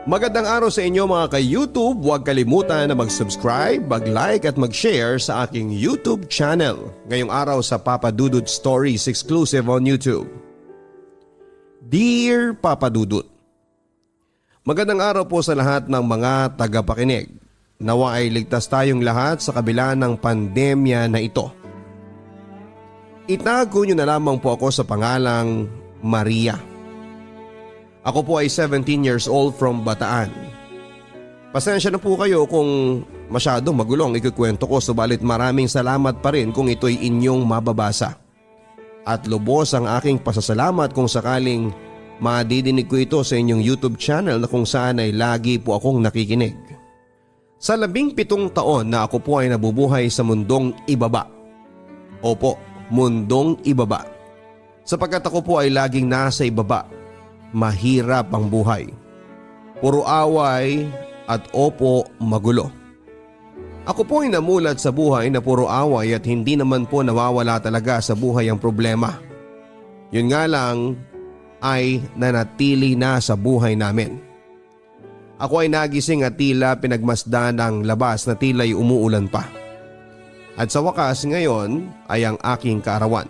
Magandang araw sa inyo mga ka-YouTube. Huwag kalimutan na mag-subscribe, mag-like at mag-share sa aking YouTube channel. Ngayong araw sa Papa Dudut Stories exclusive on YouTube. Dear Papa Dudut, magandang araw po sa lahat ng mga tagapakinig. Nawa ay ligtas tayong lahat sa kabila ng pandemya na ito. Itago niyo na lamang po ako sa pangalang Maria. Ako po ay 17 years old from Bataan. Pasensya na po kayo kung masyado magulo ang ikukwento ko, subalit maraming salamat pa rin kung ito'y inyong mababasa. At lubos ang aking pasasalamat kung sakaling madidinig ko ito sa inyong YouTube channel na kung saan ay lagi po akong nakikinig. Sa 17 taon na ako po ay nabubuhay sa mundong ibaba. Opo, mundong ibaba. Sapagkat ako po ay laging nasa ibaba. Mahirap ang buhay. Puro away at opo magulo. Ako po ay namulat sa buhay na puro away at hindi naman po nawawala talaga sa buhay ang problema. Yun nga lang ay nanatili na sa buhay namin. Ako ay nagising at tila pinagmasdan ng labas na tila'y umuulan pa. At sa wakas ngayon ay ang aking kaarawan.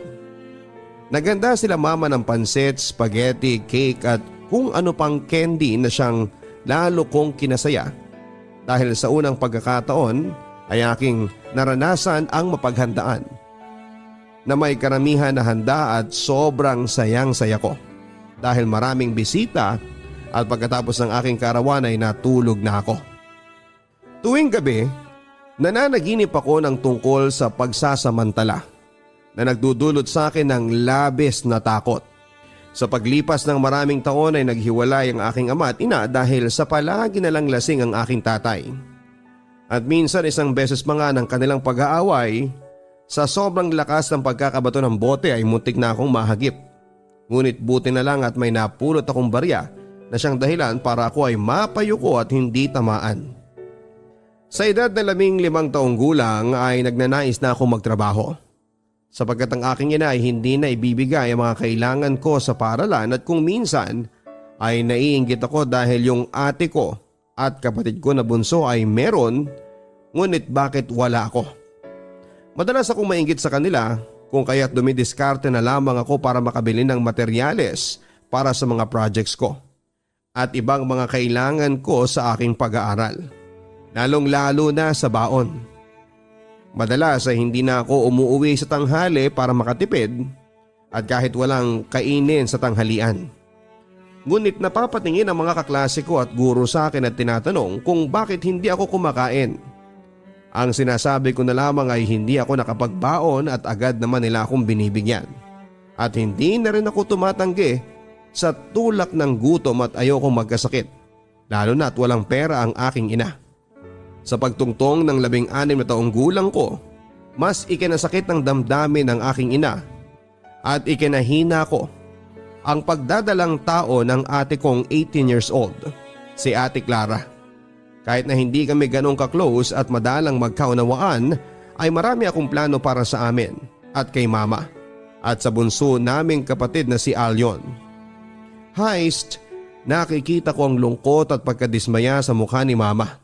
Naganda sila mama ng pansit, spaghetti, cake at kung ano pang candy na siyang lalo kong kinasaya dahil sa unang pagkakataon ay aking naranasan ang mapaghandaan na may karamihan na handa at sobrang sayang-saya ko dahil maraming bisita at pagkatapos ng aking karawan ay natulog na ako. Tuwing gabi, nananaginip ako ng tungkol sa pagsasamantala na nagdudulot sa akin ng labis na takot. Sa paglipas ng maraming taon ay naghiwalay ang aking ama at ina dahil sa palagi na lang lasing ang aking tatay. At minsan isang beses pa nga ng kanilang pag-aaway, sa sobrang lakas ng pagkakabato ng bote ay muntik na akong mahagip. Ngunit buti na lang at may napulot akong barya na siyang dahilan para ako ay mapayuko at hindi tamaan. Sa edad na 15 taong gulang ay nagnanais na akong magtrabaho. Sapagkat ang aking ina ay hindi na ibibigay ang mga kailangan ko sa paaralan at kung minsan ay naiinggit ako dahil yung ate ko at kapatid ko na bunso ay meron, ngunit bakit wala ako? Madalas akong mainggit sa kanila kung kaya't dumidiskarte na lamang ako para makabili ng materyales para sa mga projects ko at ibang mga kailangan ko sa aking pag-aaral, lalong-lalo na sa baon. Madalas ay hindi na ako umuuwi sa tanghali para makatipid at kahit walang kainin sa tanghalian. Ngunit napapatingin ang mga kaklase ko at guro sa akin at tinatanong kung bakit hindi ako kumakain. Ang sinasabi ko na lamang ay hindi ako nakapagbaon at agad naman nila akong binibigyan. At hindi na rin ako tumatanggi sa tulak ng gutom at ayokong magkasakit, lalo na't walang pera ang aking ina. Sa pagtungtong ng 16 na taong gulang ko, mas ikinasakit ng damdamin ng aking ina at ikinahina ko ang pagdadalang tao ng ate kong 18 years old, si Ate Clara. Kahit na hindi kami ganong ka-close at madalang magkaunawaan, ay marami akong plano para sa amin at kay mama at sa bunso naming kapatid na si Alyon. Heist, nakikita ko ang lungkot at pagkadismaya sa mukha ni mama.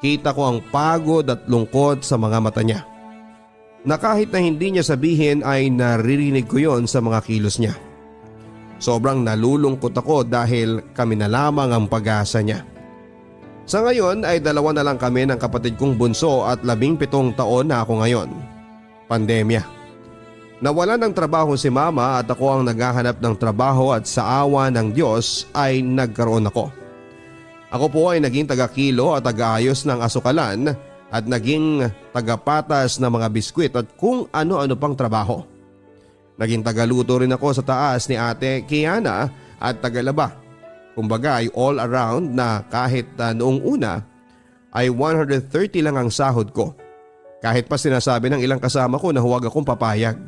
Kita ko ang pagod at lungkot sa mga mata niya. Na kahit na hindi niya sabihin ay naririnig ko yon sa mga kilos niya. Sobrang nalulungkot ako dahil kami na lamang ang pag-asa niya. Sa ngayon ay 2 na lang kami ng kapatid kong bunso at 17 taon na ako ngayon. Pandemya. Nawalan ng trabaho si mama at ako ang naghahanap ng trabaho at sa awa ng Diyos ay nagkaroon ako. Ako po ay naging taga-kilo at taga-ayos ng asukalan at naging tagapatas ng mga biskwit at kung ano-ano pang trabaho. Naging tagaluto rin ako sa taas ni Ate Kiana at tagalaba. Kumbaga ay all around na kahit noong una ay 130 lang ang sahod ko. Kahit pa sinasabi ng ilang kasama ko na huwag akong papayag.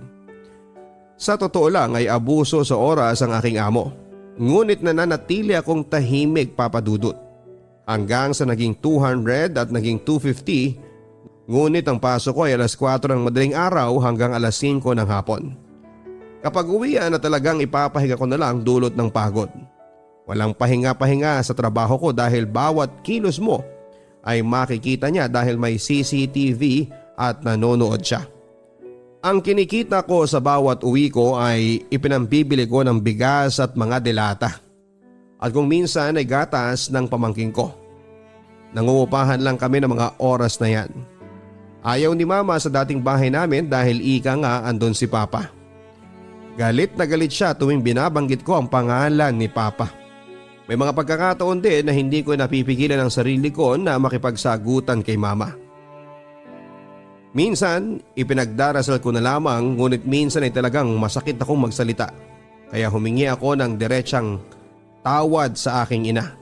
Sa totoo lang ay abuso sa oras ang aking amo. Ngunit nananatili akong tahimik, Papa Dudut. Hanggang sa naging 200 at naging 250, ngunit ang pasok ko ay alas 4 ng madaling araw hanggang alas 5 ng hapon. Kapag uwian na talagang ipapahiga ko na lang dulot ng pagod. Walang pahinga-pahinga sa trabaho ko dahil bawat kilos mo ay makikita niya dahil may CCTV at nanonood siya. Ang kinikita ko sa bawat uwi ko ay ipinambibili ko ng bigas at mga delata. At kung minsan ay gatas ng pamangking ko. Nangungupahan lang kami ng mga oras na yan. Ayaw ni mama sa dating bahay namin dahil ika nga andon si papa. Galit na galit siya tuwing binabanggit ko ang pangalan ni papa. May mga pagkakataon din na hindi ko napipigilan ang sarili ko na makipagsagutan kay mama. Minsan, ipinagdarasal ko na lamang ngunit minsan ay talagang masakit akong magsalita. Kaya humingi ako ng diretsang tawad sa aking ina.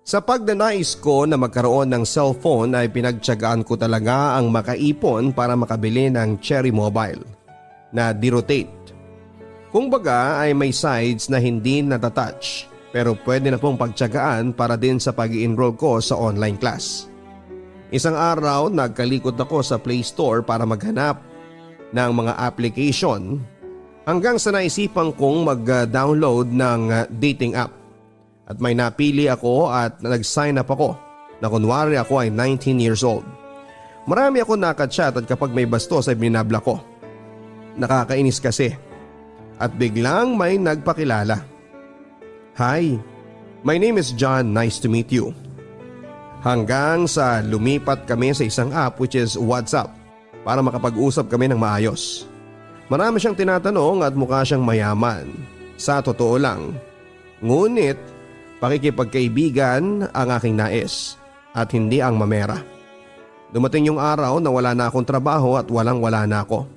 Sa pagdanais ko na magkaroon ng cellphone ay pinagtiyagaan ko talaga ang makaipon para makabili ng Cherry Mobile na di-rotate. Kung baga ay may sides na hindi natatouch pero pwede na pong pagtiyagaan para din sa pag-i-enroll ko sa online class. Isang araw nagkalikot ako sa Play Store para maghanap ng mga application hanggang sa naisipan kong mag-download ng dating app. At may napili ako at nag-sign up ako na kunwari ako ay 19 years old. Marami ako nakachat at kapag may bastos ay binabla ko. Nakakainis kasi. At biglang may nagpakilala. Hi, my name is John, nice to meet you. Hanggang sa lumipat kami sa isang app which is WhatsApp para makapag-usap kami ng maayos. Marami siyang tinatanong at mukha siyang mayaman. Sa totoo lang. Ngunit pakikipagkaibigan ang aking nais at hindi ang mamera. Dumating yung araw na wala na akong trabaho at wala na ako.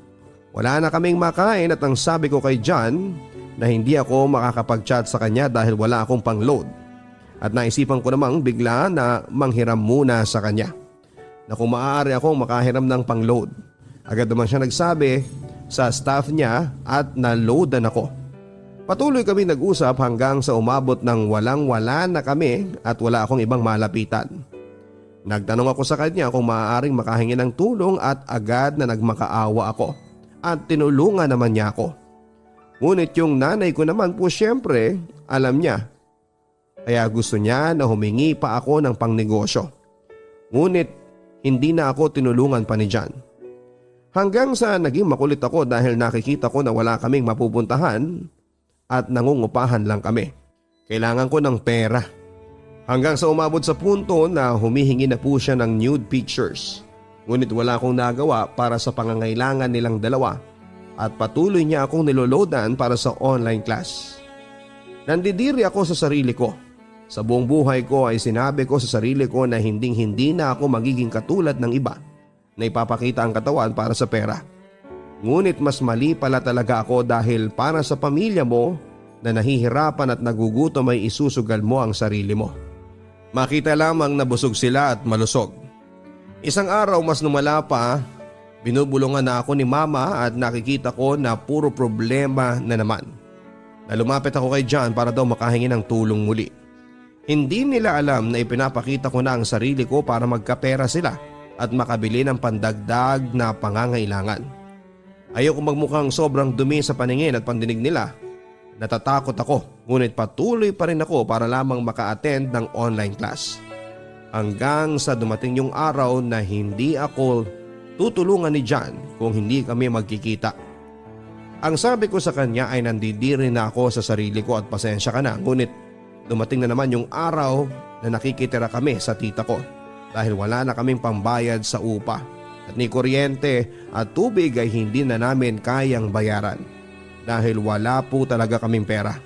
Wala na kaming makain at ang sabi ko kay John na hindi ako makakapag-chat sa kanya dahil wala akong pang-load. At naisipan ko namang bigla na manghiram muna sa kanya na kung maaari akong makahiram ng pang-load. Agad naman siya nagsabi sa staff niya at na-loadan ako. Patuloy kami nag-usap hanggang sa umabot ng walang-wala na kami at wala akong ibang malapitan. Nagtanong ako sa kanya kung maaaring makahingi ng tulong at agad na nagmakaawa ako at tinulungan naman niya ako. Ngunit yung nanay ko naman po siyempre alam niya. Kaya gusto niya na humingi pa ako ng pangnegosyo. Ngunit hindi na ako tinulungan pa ni John. Hanggang sa naging makulit ako dahil nakikita ko na wala kaming mapupuntahan at nangungupahan lang kami. Kailangan ko ng pera. Hanggang sa umabot sa punto na humihingi na po siya ng nude pictures. Ngunit wala akong nagawa para sa pangangailangan nilang dalawa at patuloy niya akong niloloadan para sa online class. Nandidiri ako sa sarili ko. Sa buong buhay ko ay sinabi ko sa sarili ko na hindi na ako magiging katulad ng iba na ipapakita ang katawan para sa pera. Ngunit mas mali pala talaga ako dahil para sa pamilya mo na nahihirapan at nagugutom ay isusugal mo ang sarili mo. Makita lamang na busog sila at malusog. Isang araw mas lumala pa, binubulungan na ako ni mama at nakikita ko na puro problema na naman. Lumapit ako kay John para daw makahingi ng tulong muli. Hindi nila alam na ipinapakita ko na ang sarili ko para magkapera sila at makabili ng pandagdag na pangangailangan. Ayaw ko magmukhang sobrang dumi sa paningin at pandinig nila. Natatakot ako ngunit patuloy pa rin ako para lamang maka-attend ng online class. Hanggang sa dumating yung araw na hindi ako tutulungan ni John kung hindi kami magkikita. Ang sabi ko sa kanya ay nandidiri na ako sa sarili ko at pasensya ka na, ngunit dumating na naman yung araw na nakikitira kami sa tita ko dahil wala na kaming pambayad sa upa at ni kuryente at tubig ay hindi na namin kayang bayaran dahil wala po talaga kaming pera.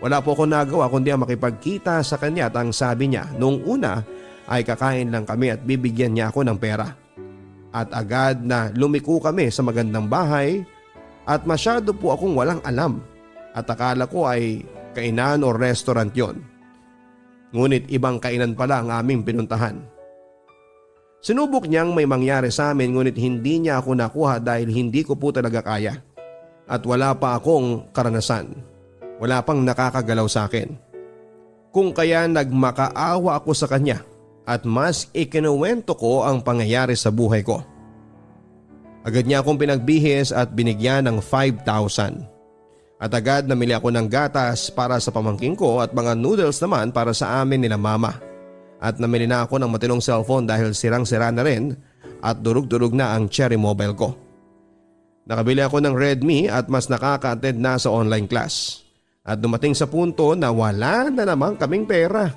Wala po ako nagawa kundi ang makipagkita sa kanya at ang sabi niya noong una ay kakain lang kami at bibigyan niya ako ng pera. At agad na lumiko kami sa magandang bahay at masyado po akong walang alam at akala ko ay kainan o restaurant yon. Ngunit ibang kainan pala ang aming pinuntahan. Sinubok niyang may mangyari sa amin ngunit hindi niya ako nakuha dahil hindi ko po talaga kaya. At wala pa akong karanasan. Wala pang nakakagalaw sa akin. Kung kaya nagmakaawa ako sa kanya at mas ikinuwento ko ang pangyayari sa buhay ko. Agad niya akong pinagbihis at binigyan ng 5,000. At agad namili ako ng gatas para sa pamangking ko at mga noodles naman para sa amin nila mama. At namili na ako ng matinong cellphone dahil sirang-sira na rin at durug-durug na ang Cherry Mobile ko. Nakabili ako ng Redmi at mas nakaka-attend na sa online class. At dumating sa punto na wala na naman kaming pera.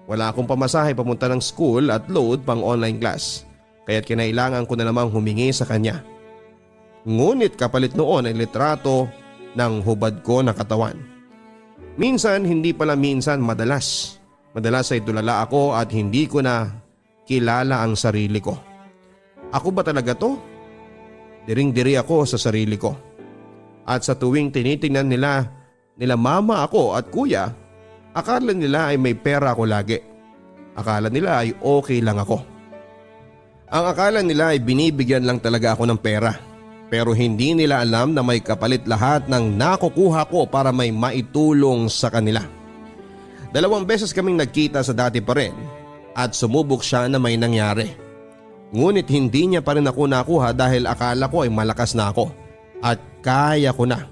Wala akong pamasahe papunta ng school at load pang online class. Kaya't kinailangan ko na namang humingi sa kanya. Ngunit kapalit noon ay litrato ng hubad ko na katawan. Minsan, hindi pala minsan, madalas. Madalas ay tulala ako at hindi ko na kilala ang sarili ko. Ako ba talaga to? Diring-diri ako sa sarili ko. At sa tuwing tinitingnan nila mama ako at kuya, akala nila ay may pera ako lagi. Akala nila ay okay lang ako. Ang akala nila ay binibigyan lang talaga ako ng pera. Pero hindi nila alam na may kapalit lahat ng nakukuha ko para may maitulong sa kanila. 2 beses kaming nagkita sa dati pa rin at sumubok siya na may nangyari. Ngunit hindi niya pa rin ako nakuha dahil akala ko ay malakas na ako at kaya ko na.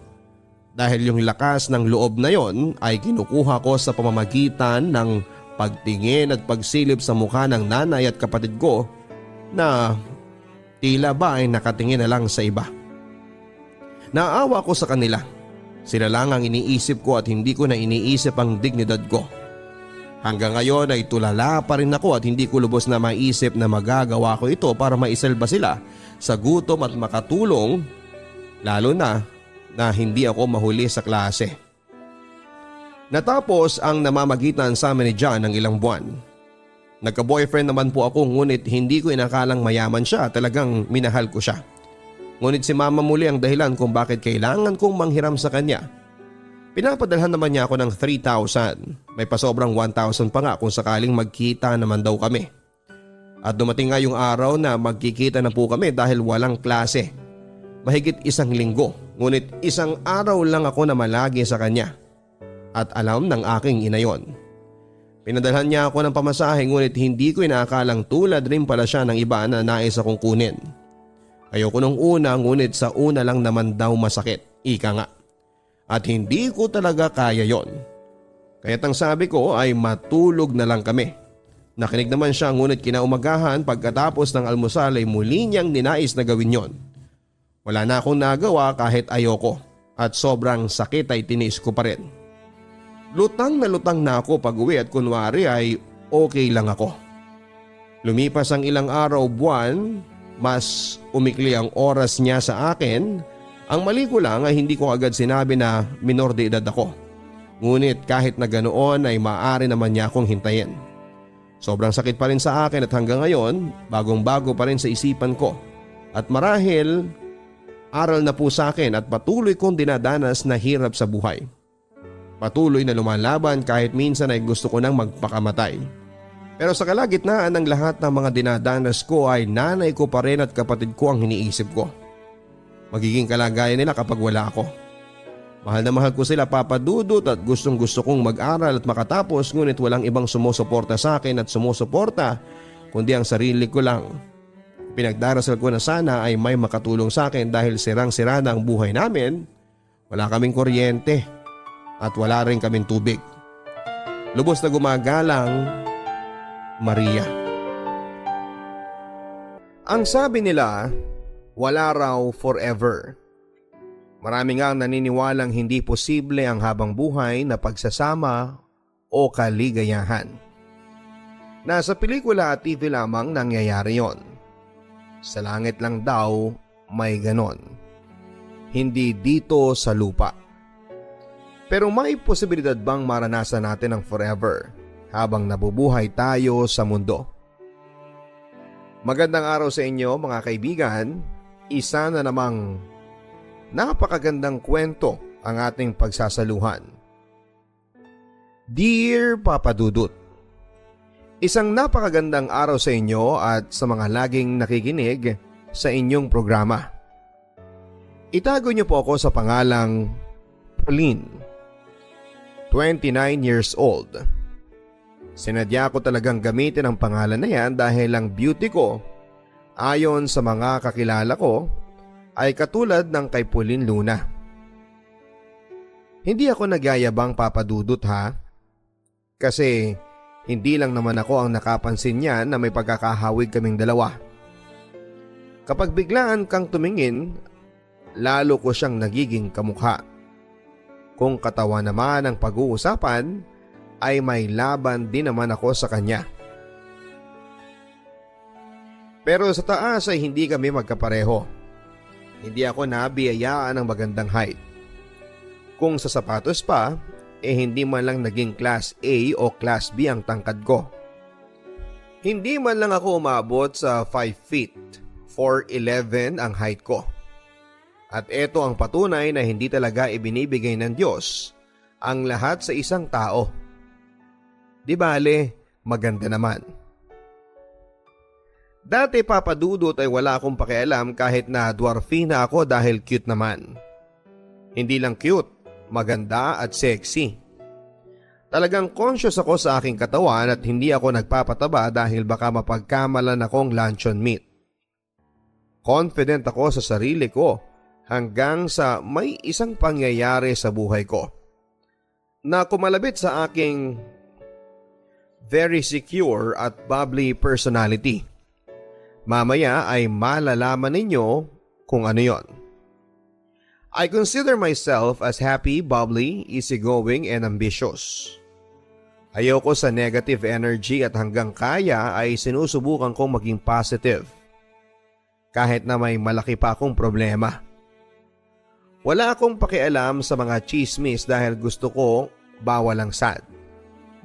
Dahil yung lakas ng loob na yon ay kinukuha ko sa pamamagitan ng pagtingin at pagsilip sa mukha ng nanay at kapatid ko na tila ba ay nakatingin na lang sa iba. Naawa ko sa kanila. Sila lang ang iniisip ko at hindi ko na iniisip ang dignidad ko. Hanggang ngayon ay tulala pa rin ako at hindi ko lubos na maisip na magagawa ko ito para maisalba sila sa gutom at makatulong, lalo na hindi ako mahuli sa klase. Natapos ang namamagitan sa amin ni John ng ilang buwan. Nagka-boyfriend naman po ako ngunit hindi ko inakalang mayaman siya, talagang minahal ko siya. Ngunit si mama muli ang dahilan kung bakit kailangan kong manghiram sa kanya. Pinapadalhan naman niya ako ng 3,000. May pasobrang 1,000 pa nga kung sakaling magkita naman daw kami. At dumating nga yung araw na magkikita na po kami dahil walang klase. Mahigit 1 linggo, ngunit 1 araw lang ako na malagi sa kanya. At alam ng aking ina yon. Pinadalhan niya ako ng pamasahe ngunit hindi ko inaakalang tulad rin pala siya ng iba na nais akong kunin. Ayoko nung una ngunit sa una lang naman daw masakit, ika nga. At hindi ko talaga kaya yon. Kaya't ang sabi ko ay matulog na lang kami. Nakinig naman siya ngunit kinaumagahan pagkatapos ng almusal ay muli niyang ninais na gawin yon. Wala na akong nagawa kahit ayoko at sobrang sakit ay tiniis ko pa rin. Lutang na ako pag uwi at kunwari ay okay lang ako. Lumipas ang ilang araw, buwan, mas umikli ang oras niya sa akin. Ang mali ko lang ay hindi ko agad sinabi na minor de edad ako. Ngunit kahit na ganoon ay maaari naman niya akong hintayin. Sobrang sakit pa rin sa akin at hanggang ngayon bagong-bago pa rin sa isipan ko. At marahil aral na po sa akin at patuloy kong dinadanas na hirap sa buhay. Patuloy na lumalaban kahit minsan ay gusto ko nang magpakamatay. Pero sa kalagitnaan ng lahat ng mga dinadanas ko ay nanay ko pa rin at kapatid ko ang iniisip ko. Magiging kalagayan nila kapag wala ako. Mahal na mahal ko sila, Papa Dudut, at gustong gusto kong mag-aral at makatapos ngunit walang ibang sumusuporta sa akin at sumusuporta kundi ang sarili ko lang. Pinagdarasal ko na sana ay may makatulong sa akin dahil sirang-sira na ang buhay namin. Wala kaming kuryente. At wala rin kaming tubig. Lubos na gumagalang, Maria. Ang sabi nila, wala raw forever. Marami nga ang naniniwalang hindi posible ang habang buhay na pagsasama o kaligayahan. Nasa pelikula at TV lamang nangyayari yon. Sa langit lang daw may ganon. Hindi dito sa lupa. Pero may posibilidad bang maranasan natin ang forever habang nabubuhay tayo sa mundo? Magandang araw sa inyo mga kaibigan. Isa na namang napakagandang kwento ang ating pagsasaluhan. Dear Papa Dudut, isang napakagandang araw sa inyo at sa mga laging nakikinig sa inyong programa. Itago niyo po ako sa pangalang Pauline. 29 years old. Sinadya ko talagang gamitin ang pangalan na yan dahil ang beauty ko, ayon sa mga kakilala ko, ay katulad ng kay Pauline Luna. Hindi ako nagyayabang Papa Dudut ha. Kasi hindi lang naman ako ang nakapansin niya na may pagkakahawig kaming dalawa. Kapag biglaan kang tumingin, lalo ko siyang nagiging kamukha. Kung katawan naman ang pag-uusapan, ay may laban din naman ako sa kanya. Pero sa taas ay hindi kami magkapareho. Hindi ako nabiyayaan ng magandang height. Kung sa sapatos pa, hindi man lang naging class A o class B ang tangkad ko. Hindi man lang ako umabot sa 5 feet, 4'11" ang height ko. At ito ang patunay na hindi talaga ibinibigay ng Diyos ang lahat sa isang tao. Di bale, maganda naman. Dati Papa Dudut ay wala akong pakialam kahit na dwarfina ako dahil cute naman. Hindi lang cute, maganda at sexy. Talagang conscious ako sa aking katawan at hindi ako nagpapataba dahil baka mapagkamalan akong luncheon meat. Confident ako sa sarili ko hanggang sa may isang pangyayari sa buhay ko na kumalabit sa aking very secure at bubbly personality. Mamaya ay malalaman ninyo kung ano yon. I consider myself as happy, bubbly, easygoing and ambitious. Ayoko sa negative energy at hanggang kaya ay sinusubukan kong maging positive. Kahit na may malaki pa akong problema. Wala akong pakialam sa mga chismis dahil gusto ko bawal ang sad.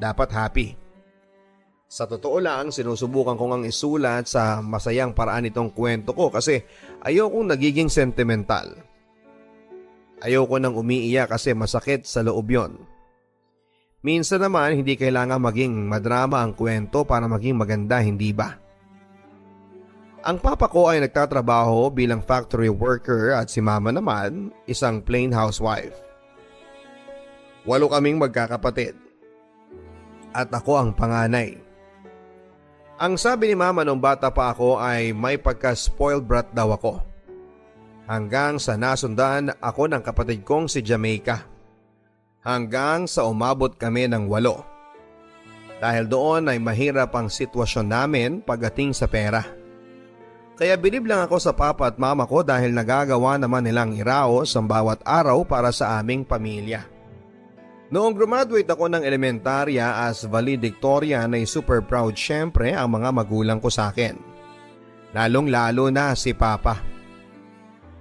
Dapat happy. Sa totoo lang, sinusubukan kong ang isulat sa masayang paraan itong kwento ko kasi ayokong nagiging sentimental. Ayoko nang umiiyak kasi masakit sa loob yon. Minsan naman hindi kailangan maging madrama ang kwento para maging maganda, hindi ba? Ang papa ko ay nagtatrabaho bilang factory worker at si mama naman isang plain housewife. 8 kaming magkakapatid. At ako ang panganay. Ang sabi ni mama nung bata pa ako ay may pagka-spoiled brat daw ako. Hanggang sa nasundan ako ng kapatid kong si Jamaica. Hanggang sa umabot kami ng 8. Dahil doon ay mahirap ang sitwasyon namin pagdating sa pera. Kaya bilib lang ako sa papa at mama ko dahil nagagawa naman nilang iraos ang bawat araw para sa aming pamilya. Noong graduate ako ng elementarya as valedictorian ay super proud syempre ang mga magulang ko sa akin. Lalong lalo na si Papa.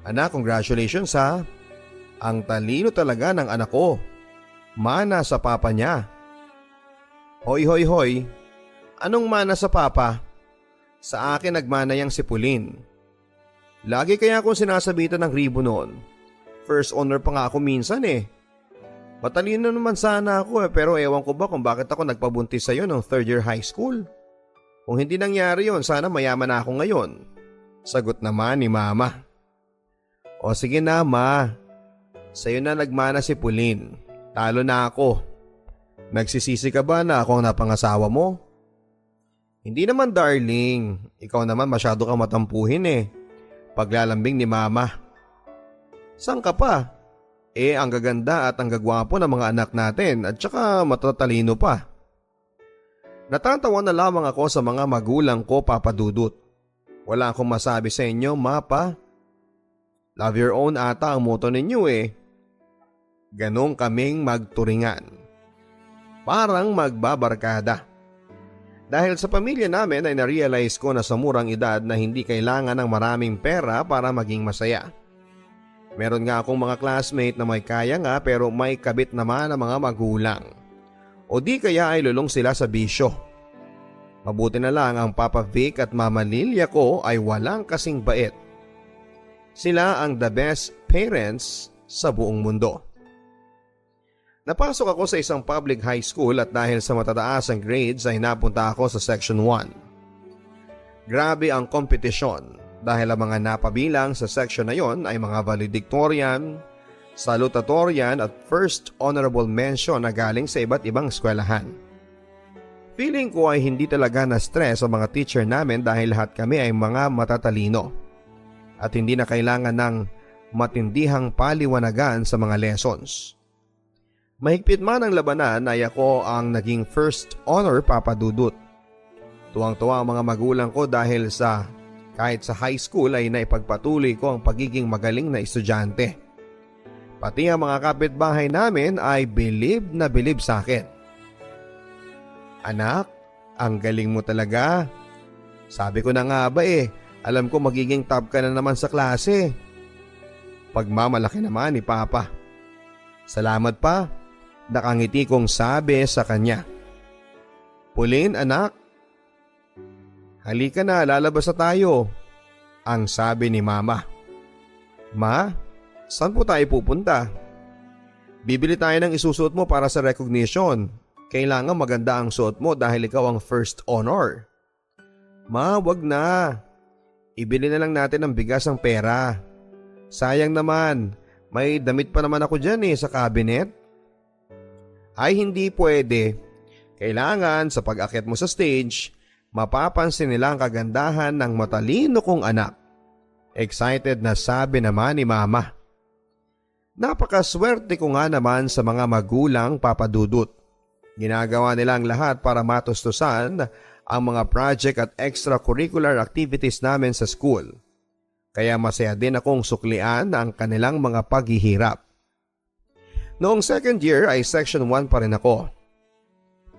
Anak, congratulations ha. Ang talino talaga ng anak ko. Mana sa papa niya. Hoy hoy hoy. Anong mana sa papa? Sa akin nagmana yang si Pulin. Lagi kaya akong sinasabitan ng ribo noon. First honor pa nga ako minsan eh. Matalino naman sana ako pero ewan ko ba kung bakit ako nagpabuntis sa'yo noong 3rd year high school. Kung hindi nangyari yon, sana mayaman na ako ngayon. Sagot naman ni mama. O sige na ma, sa'yo na nagmana si Pulin. Talo na ako. Nagsisisi ka ba na ako ang napangasawa mo? Hindi naman darling, ikaw naman masyado kang matampuhin eh. Paglalambing ni mama. Saan ka pa? Ang gaganda at ang gagwapo ng mga anak natin at saka matatalino pa. Natatawa na lamang ako sa mga magulang ko, Papa Dudut. Wala akong masabi sa inyo, Mapa. Love your own ata ang motto ninyo eh. Ganong kaming magturingan. Parang magbabarkada. Dahil sa pamilya namin ay narealize ko na sa murang edad na hindi kailangan ng maraming pera para maging masaya. Meron nga akong mga classmate na may kaya nga pero may kabit naman ang mga magulang. O di kaya ay lulong sila sa bisyo. Mabuti na lang ang Papa Vic at Mama Lilia ko ay walang kasing bait. Sila ang the best parents sa buong mundo. Napasok ako sa isang public high school at dahil sa matataas ang grades ay napunta ako sa Section 1. Grabe ang kompetisyon. Dahil ang mga napabilang sa section na yon ay mga valedictorian, salutatorian at first honorable mention na galing sa iba't ibang eskwelahan. Feeling ko ay hindi talaga na-stress ang mga teacher namin dahil lahat kami ay mga matatalino at hindi na kailangan ng matindihang paliwanagan sa mga lessons. Mahigpit man ang labanan ay ako ang naging first honor, Papa Dudut. Tuwang-tuwa ang mga magulang ko dahil kahit sa high school ay naipagpatuloy ko ang pagiging magaling na estudyante. Pati ang mga kapitbahay namin ay bilib na bilib sa akin. Anak, ang galing mo talaga. Sabi ko na nga ba alam ko magiging top ka na naman sa klase. Pagmamalaki naman ni Papa. Salamat pa, nakangiti kong sabi sa kanya. Pauline, anak. Halika na, lalabas na tayo. Ang sabi ni Mama. Ma, saan po tayo pupunta? Bibili tayo ng isusuot mo para sa recognition. Kailangan maganda ang suot mo dahil ikaw ang first honor. Ma, wag na. Ibili na lang natin ng bigas ang pera. Sayang naman, may damit pa naman ako dyan sa cabinet. Ay hindi pwede. Kailangan sa pag-akyat mo sa stage, mapapansin nila ang kagandahan ng matalino kong anak. Excited na sabi naman ni Mama. Napakaswerte ko nga naman sa mga magulang, Papa Dudut. Ginagawa nila ang lahat para matustusan ang mga project at extracurricular activities namin sa school. Kaya masaya din akong suklian ang kanilang mga paghihirap. Noong second year ay section 1 pa rin ako.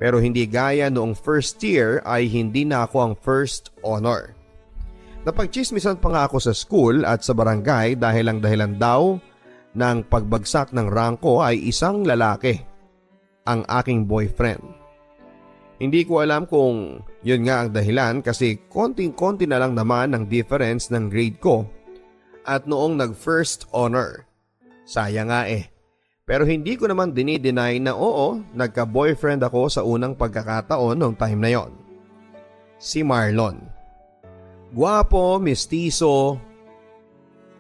Pero hindi gaya noong first year ay hindi na ako ang first honor. Napagchismisan pa nga ako sa school at sa barangay dahil ang dahilan daw ng pagbagsak ng rank ko ay isang lalaki, ang aking boyfriend. Hindi ko alam kung yun nga ang dahilan kasi konting-konti na lang naman ang difference ng grade ko at noong nag-first honor. Sayang nga Pero hindi ko naman dinideny na oo, nagka-boyfriend ako sa unang pagkakataon noong time na yon. Si Marlon. Guwapo, mestizo,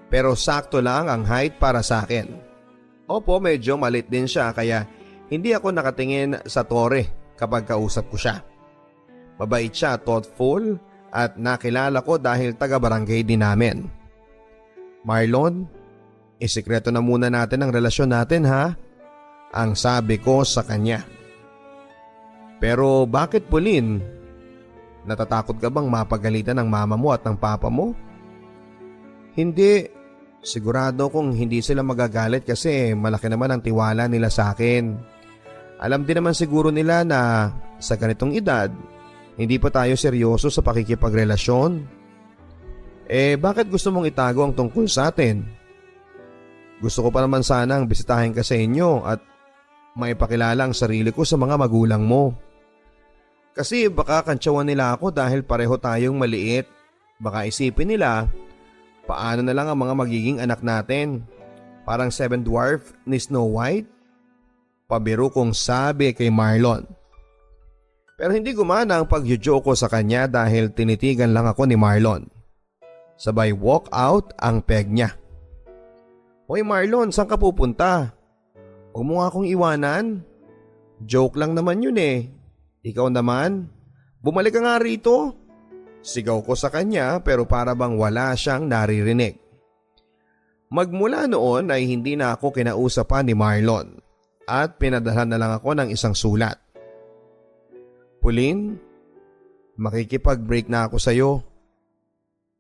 pero sakto lang ang height para sa akin. Opo, medyo malit din siya kaya hindi ako nakatingin sa tore kapag kausap ko siya. Mabait siya, thoughtful at nakilala ko dahil taga-barangay din namin. Marlon, isikreto na muna natin ang relasyon natin ha? Ang sabi ko sa kanya. Pero bakit Pauline? Natatakot ka bang mapagalitan ng mama mo at ng papa mo? Hindi. Sigurado kung hindi sila magagalit kasi malaki naman ang tiwala nila sa akin. Alam din naman siguro nila na sa ganitong edad, hindi pa tayo seryoso sa pakikipagrelasyon. Bakit gusto mong itago ang tungkol sa atin? Gusto ko pa naman sanang bisitahin ka sa inyo at maipakilala ang sarili ko sa mga magulang mo. Kasi baka kantsawan nila ako dahil pareho tayong maliit. Baka isipin nila, paano na lang ang mga magiging anak natin? Parang 7 dwarf ni Snow White? Pabiro kong sabi kay Marlon. Pero hindi gumana ang pag-joke ko sa kanya dahil tinitigan lang ako ni Marlon. Sabay walk out ang peg niya. Hoy Marlon, saan ka pupunta? Huwag mo nga akong iwanan. Joke lang naman yun Ikaw naman, bumalik ka nga rito. Sigaw ko sa kanya pero para bang wala siyang naririnig. Magmula noon ay hindi na ako kinausapan ni Marlon at pinadalhan na lang ako ng isang sulat. Pauline, makikipag-break na ako sa'yo.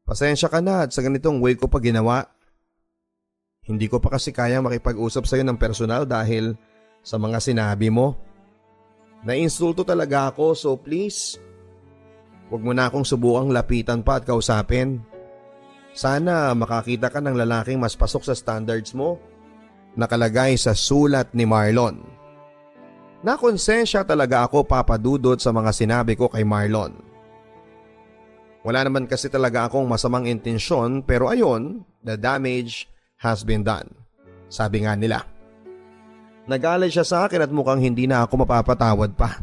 Pasensya ka na at sa ganitong way ko pa ginawa. Hindi ko pa kasi kayang makipag-usap sa'yo ng personal dahil sa mga sinabi mo. Naiinsulto talaga ako so please, huwag mo na akong subukang lapitan pa at kausapin. Sana makakita ka ng lalaking mas pasok sa standards mo. Nakalagay sa sulat ni Marlon. Nakonsensya talaga ako papadudot sa mga sinabi ko kay Marlon. Wala naman kasi talaga akong masamang intensyon pero ayon, the damage has been done. Sabi nga nila. Nagalit siya sa akin at mukhang hindi na ako mapapatawad pa.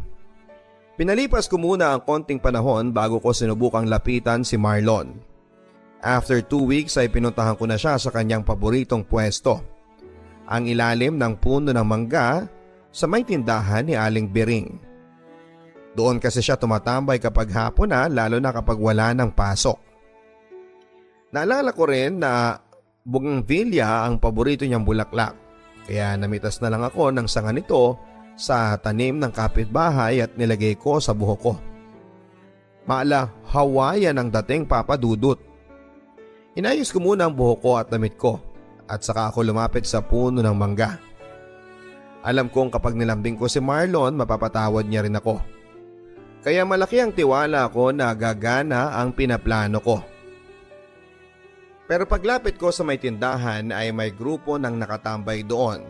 Pinalipas ko muna ang konting panahon bago ko sinubukang lapitan si Marlon. After 2 weeks ay pinuntahan ko na siya sa kanyang paboritong pwesto. Ang ilalim ng puno ng mangga sa may tindahan ni Aling Biring. Doon kasi siya tumatambay kapag hapon lalo na kapag wala ng pasok. Naalala ko rin na bougainvillea ang paborito niyang bulaklak. Kaya namitas na lang ako ng sanga nito sa tanim ng kapitbahay at nilagay ko sa buhok ko. Maala Hawaiian ang dating Papa Dudut. Inayos ko muna ang buhok ko at damit ko at saka ako lumapit sa puno ng mangga. Alam kong kapag nilambing ko si Marlon mapapatawad niya rin ako. Kaya malaki ang tiwala ko na gagana ang pinaplano ko. Pero paglapit ko sa may tindahan ay may grupo ng nakatambay doon.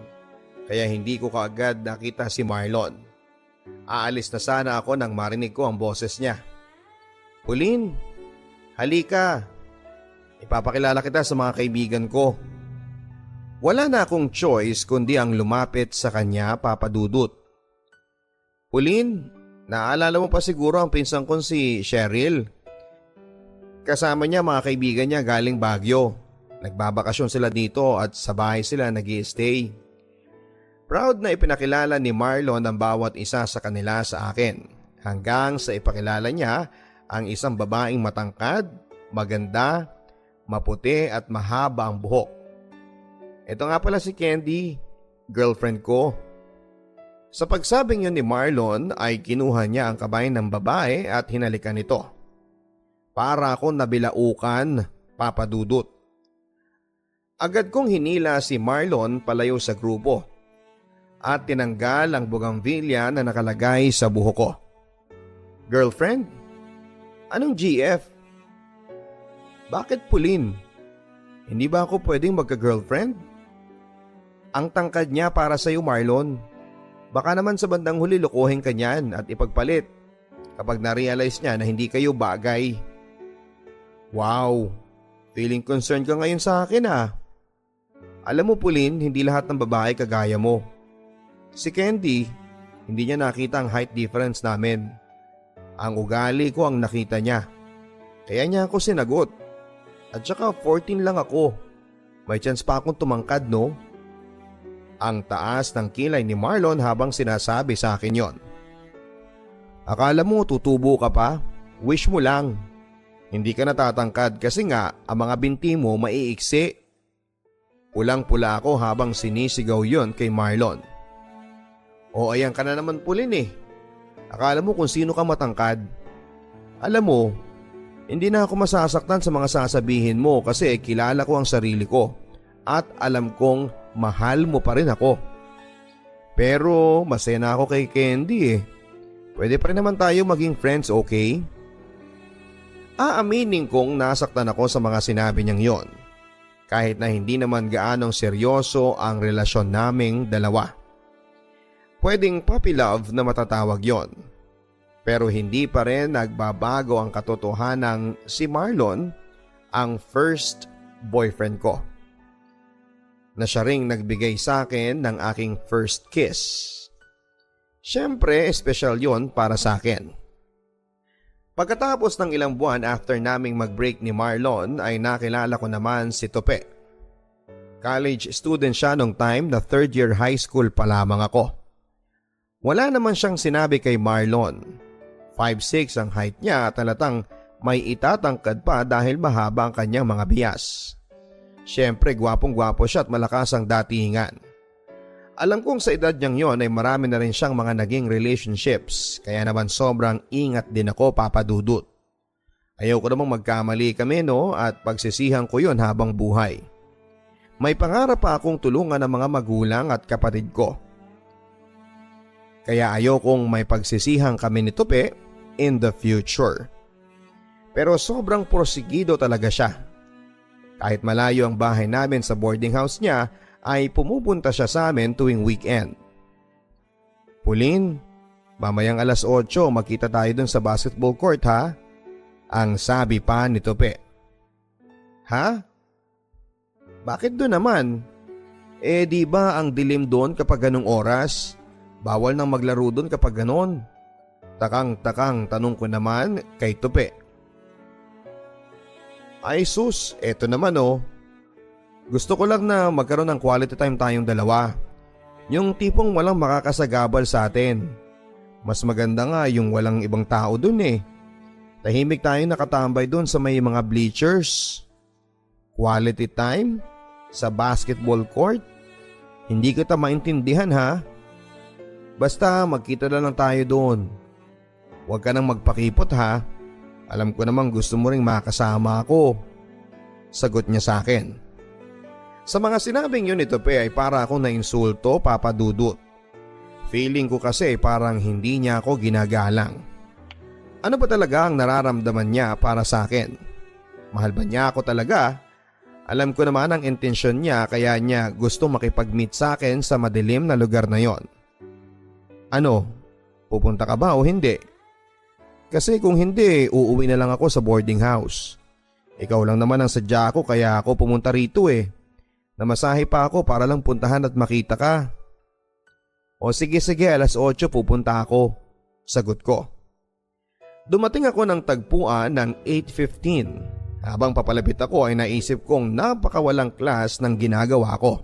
Kaya hindi ko kaagad nakita si Marlon. Aalis na sana ako nang marinig ko ang boses niya. Pauline, halika. Ipapakilala kita sa mga kaibigan ko. Wala na akong choice kundi ang lumapit sa kanya, Papa Dudut. Pauline, naalala mo pa siguro ang pinsan kong si Cheryl. Kasama niya mga kaibigan niya galing Baguio. Nagbabakasyon sila dito at sa bahay sila nag-i-stay. Proud na ipinakilala ni Marlon ang bawat isa sa kanila sa akin. Hanggang sa ipakilala niya ang isang babaeng matangkad, maganda, maputi at mahaba ang buhok. Ito nga pala si Candy, girlfriend ko. Sa pagsabing yun ni Marlon ay kinuha niya ang kamay ng babae at hinalikan ito. Para akong nabilaukan, Papa Dudut. Agad kong hinila si Marlon palayo sa grupo at tinanggal ang bougainvillea na nakalagay sa buhok ko. Girlfriend? Anong GF? Bakit Pauline? Hindi ba ako pwedeng magka-girlfriend? Ang tangkad niya para sa iyo, Marlon. Baka naman sa bandang huli lokohin ka niyan at ipagpalit kapag na-realize niya na hindi kayo bagay. Wow, feeling concerned ka ngayon sa akin ah. Alam mo Pauline, hindi lahat ng babae kagaya mo. Si Candy, hindi niya nakita ang height difference namin. Ang ugali ko ang nakita niya. Kaya niya ako sinagot. At saka 14 lang ako. May chance pa akong tumangkad no? Ang taas ng kilay ni Marlon habang sinasabi sa akin yon. Akala mo tutubo ka pa? Wish mo lang. Hindi ka natatangkad kasi nga ang mga binti mo maiiksi. Pulang-pula ako habang sinisigaw yon kay Marlon. O ayan ka na naman Pauline eh. Akala mo kung sino ka matangkad. Alam mo, hindi na ako masasaktan sa mga sasabihin mo kasi kilala ko ang sarili ko at alam kong mahal mo pa rin ako. Pero masaya na ako kay Candy eh. Pwede pa rin naman tayo maging friends, okay? Aaminin kong nasaktan ako sa mga sinabi niyang yon. Kahit na hindi naman gaanong seryoso ang relasyon naming dalawa. Pwedeng puppy love na matatawag yon. Pero hindi pa rin nagbabago ang katotohanang si Marlon ang first boyfriend ko. Na siya ring nagbigay sa akin ng aking first kiss. Siyempre, espesyal yon para sa akin. Pagkatapos ng ilang buwan after naming mag-break ni Marlon ay nakilala ko naman si Tope. College student siya nung time na third year high school pa lamang ako. Wala naman siyang sinabi kay Marlon. 5'6" ang height niya at talatang may itatangkad pa dahil mahaba ang kanyang mga bias. Siyempre gwapong-gwapo siya at malakas ang datingan. Alam kong sa edad niyang yon ay marami na rin siyang mga naging relationships kaya naman sobrang ingat din ako Papa Dudut. Ayaw ko namang magkamali kami no at pagsisihan ko yon habang buhay. May pangarap pa akong tulungan ng mga magulang at kapatid ko. Kaya ayaw kong may pagsisihan kami ni Tope in the future. Pero sobrang porsigido talaga siya. Kahit malayo ang bahay namin sa boarding house niya ay pumupunta siya sa amin tuwing weekend. Pauline, mamayang alas 8 makita tayo dun sa basketball court ha? Ang sabi pa ni Tope. Ha? Bakit doon naman? Eh di ba ang dilim doon kapag ganong oras? Bawal nang maglaro doon kapag ganon. Takang-takang tanong ko naman kay Tope. Ay sus, eto naman oh. Gusto ko lang na magkaroon ng quality time tayong dalawa. Yung tipong walang makakasagabal sa atin. Mas maganda nga yung walang ibang tao dun eh. Tahimik tayong nakatambay dun sa may mga bleachers. Quality time? Sa basketball court? Hindi kita maintindihan ha. Basta magkita na lang tayo doon. Huwag ka nang magpakipot ha. Alam ko namang gusto mo ring makasama ako. Sagot niya sa akin. Sa mga sinabing yun ni Tope ay para akong nainsulto, Papa Dudut. Feeling ko kasi parang hindi niya ako ginagalang. Ano ba talaga ang nararamdaman niya para sa akin? Mahal ba niya ako talaga? Alam ko naman ang intensyon niya kaya niya gusto makipag-meet sa akin sa madilim na lugar na yon. Ano? Pupunta ka ba o hindi? Kasi kung hindi, uuwi na lang ako sa boarding house. Ikaw lang naman ang sadya ko kaya ako pumunta rito eh. Namasahe pa ako para lang puntahan at makita ka. O sige 8:00 pupunta ako. Sagot ko. Dumating ako ng tagpuan ng 8:15. Habang papalapit ako ay naisip kong napakawalang klas ng ginagawa ko.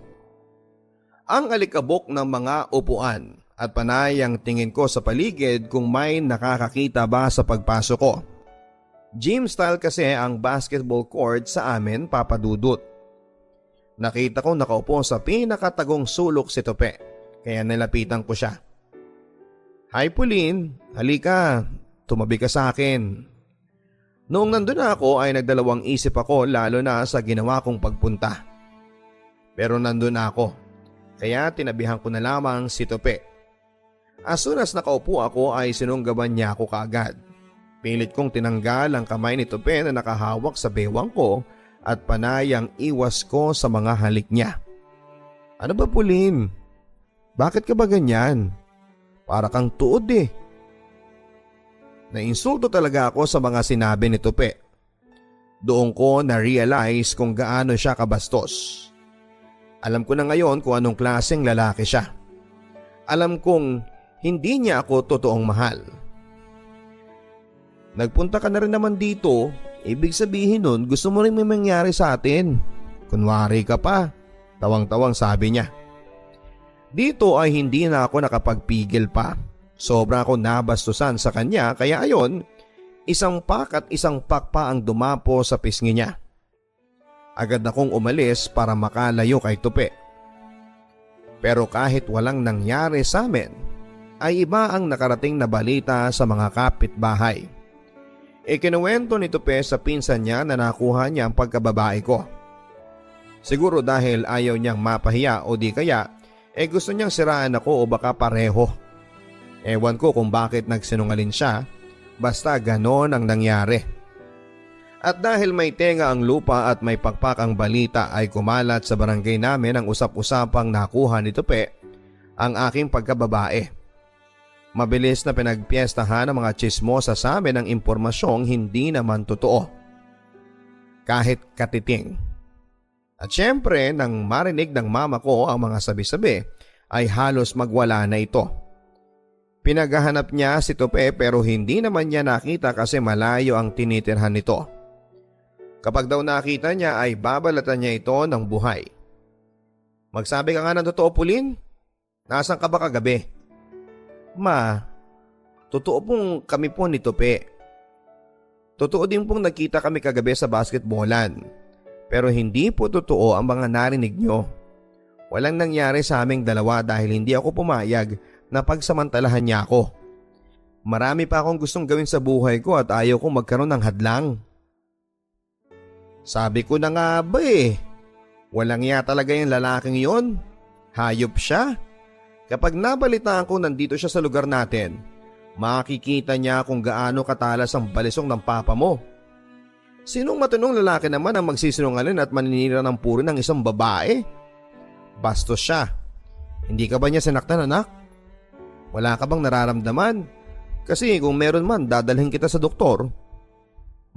Ang alikabok ng mga upuan at panay ang tingin ko sa paligid kung may nakakakita ba sa pagpasok ko. Gym style kasi ang basketball court sa amin, Papa Dudut. Nakita ko nakaupo sa pinakatagong sulok si Tope, kaya nilapitan ko siya. Hi Pauline, halika, tumabi ka sa akin. Noong nandun na ako ay nagdalawang isip ako lalo na sa ginawa kong pagpunta. Pero nandun na ako, kaya tinabihan ko na lamang si Tope. As soon as nakaupo ako ay sinunggaban niya ako kaagad. Pilit kong tinanggal ang kamay ni Tope na nakahawak sa bewang ko at panayang iwas ko sa mga halik niya. Ano ba Pauline? Bakit ka ba ganyan? Para kang tuod eh. Nainsulto talaga ako sa mga sinabi ni Tope. Doon ko na-realize kung gaano siya kabastos. Alam ko na ngayon kung anong klaseng lalaki siya. Alam kong hindi niya ako totoong mahal. Nagpunta ka na rin naman dito, ibig sabihin nun gusto mo rin may mangyari sa atin. Kunwari ka pa, tawang-tawang sabi niya. Dito ay hindi na ako nakapagpigil pa. Sobra ako nabastusan sa kanya kaya ayon, isang pak at isang pak pa ang dumapo sa pisngi niya. Agad akong umalis para makalayo kay Tope. Pero kahit walang nangyari sa amin, ay iba ang nakarating na balita sa mga kapitbahay. Ikinuwento ni Tope sa pinsan niya na nakuha niya ang pagkababae ko. Siguro dahil ayaw niyang mapahiya o di kaya gusto niyang siraan ako o baka pareho. Ewan ko kung bakit nagsinungaling siya, basta ganon ang nangyari. At dahil may tenga ang lupa at may pakpak ang balita ay kumalat sa barangay namin ang usap-usapang nakuha ni Tope ang aking pagkababae. Mabilis na pinagpiestahan ng mga tsismosa sa amin ang impormasyong hindi naman totoo. Kahit katiting. At syempre nang marinig ng mama ko ang mga sabi-sabi ay halos magwala na ito. Pinaghahanap niya si Tope pero hindi naman niya nakita kasi malayo ang tinitirhan nito. Kapag daw nakita niya ay babalatan niya ito ng buhay. Magsabi ka nga ng totoo Pauline? Nasaan ka ba kagabi? Ma, totoo pong kami po ni Tope. Totoo din pong nagkita kami kagabi sa basketballan. Pero hindi po totoo ang mga narinig nyo. Walang nangyari sa aming dalawa dahil hindi ako pumayag na pagsamantalahan niya ako. Marami pa akong gustong gawin sa buhay ko at ayaw kong magkaroon ng hadlang. Sabi ko na nga ba eh. Walang iya talaga yung lalaking yon. Hayop siya. Kapag nabalitaan ko nandito siya sa lugar natin, makikita niya kung gaano katalas ang balisong ng papa mo. Sinong matinong lalaki naman ang magsisinungaling at maninira ng puri ng isang babae? Bastos siya. Hindi ka ba niya sinaktan anak? Wala ka bang nararamdaman? Kasi kung meron man dadalhin kita sa doktor.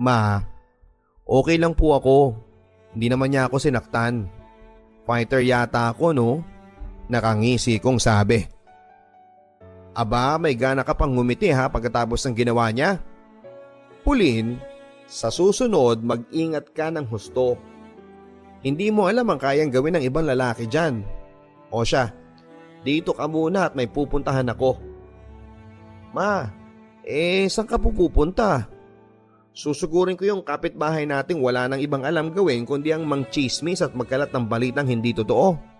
Ma, okay lang po ako. Hindi naman niya ako sinaktan. Fighter yata ako no? Nakangisi kong sabi. Aba, may gana ka pang ngumiti ha pagkatapos ng ginawa niya. Pauline, sa susunod mag-ingat ka ng husto. Hindi mo alam ang kayang gawin ng ibang lalaki dyan. O siya, dito ka muna at may pupuntahan ako. Ma, saan ka pupunta? Susugurin ko yung kapitbahay nating wala nang ibang alam gawin kundi ang mangchismis at magkalat ng balitang hindi totoo.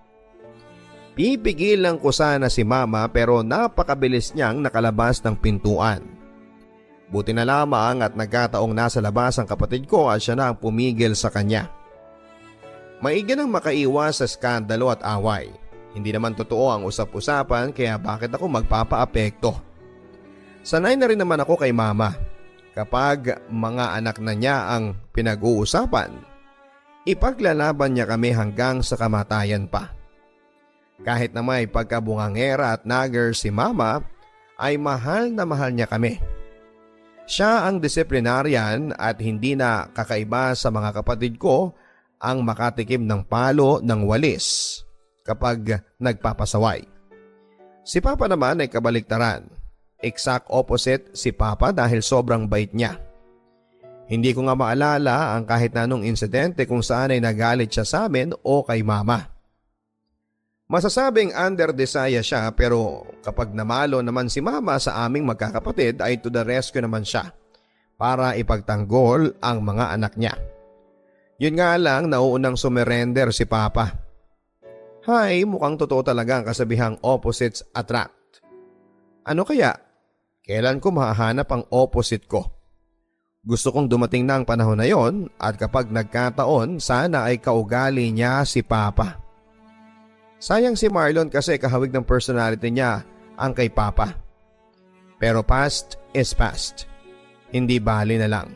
Pipigilan ko sana si mama pero napakabilis niyang nakalabas ng pintuan. Buti na lamang at nagkataong nasa labas ang kapatid ko at siya na ang pumigil sa kanya. Maigi nang makaiwas sa skandalo at away. Hindi naman totoo ang usap-usapan kaya bakit ako magpapaapekto. Sanay na rin naman ako kay mama. Kapag mga anak na niya ang pinag-uusapan, ipaglalaban niya kami hanggang sa kamatayan pa. Kahit na may pagkabungangera at nagger si mama, ay mahal na mahal niya kami. Siya ang disiplinaryan at hindi na kakaiba sa mga kapatid ko ang makatikim ng palo ng walis kapag nagpapasaway. Si Papa naman ay kabaliktaran. Exact opposite si Papa dahil sobrang bait niya. Hindi ko nga maalala ang kahit na anong insidente kung saan ay nagalit siya sa amin o kay mama. Masasabing under desire siya pero kapag namalo naman si mama sa aming magkakapatid ay to the rescue naman siya para ipagtanggol ang mga anak niya. Yun nga lang nauunang sumerender si Papa. Hay, mukhang totoo talaga ang kasabihang opposites attract. Ano kaya? Kailan ko mahahanap ang opposite ko? Gusto kong dumating na ang panahon na yon at kapag nagkataon sana ay kaugali niya si Papa. Sayang si Marlon kasi kahawig ng personality niya ang kay Papa. Pero past is past. Hindi bali na lang.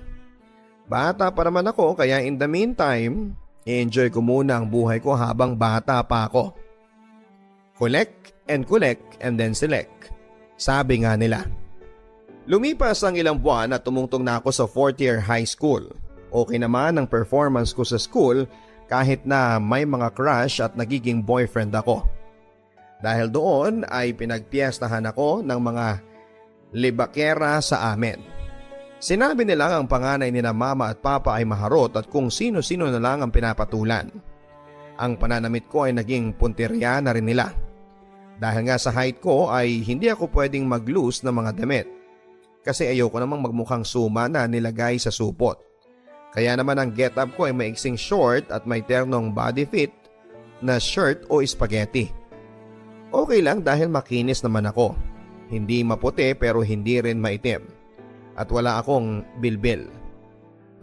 Bata pa naman ako kaya in the meantime, i-enjoy ko muna ang buhay ko habang bata pa ako. Collect and then select. Sabi nga nila. Lumipas ang ilang buwan at tumungtong na ako sa 4th year high school. Okay naman ang performance ko sa school kahit na may mga crush at nagiging boyfriend ako. Dahil doon ay pinagpiestahan ako ng mga libakera sa amin. Sinabi nila ang panganay ni na mama at papa ay maharot at kung sino-sino na lang ang pinapatulan. Ang pananamit ko ay naging puntirya na rin nila. Dahil nga sa height ko ay hindi ako pwedeng mag-loose ng mga damit. Kasi ayoko namang magmukhang suma na nilagay sa supot. Kaya naman ang get up ko ay maiksing short at may ternong body fit na shirt o spaghetti. Okay lang dahil makinis naman ako. Hindi maputi pero hindi rin maitim. At wala akong bilbil.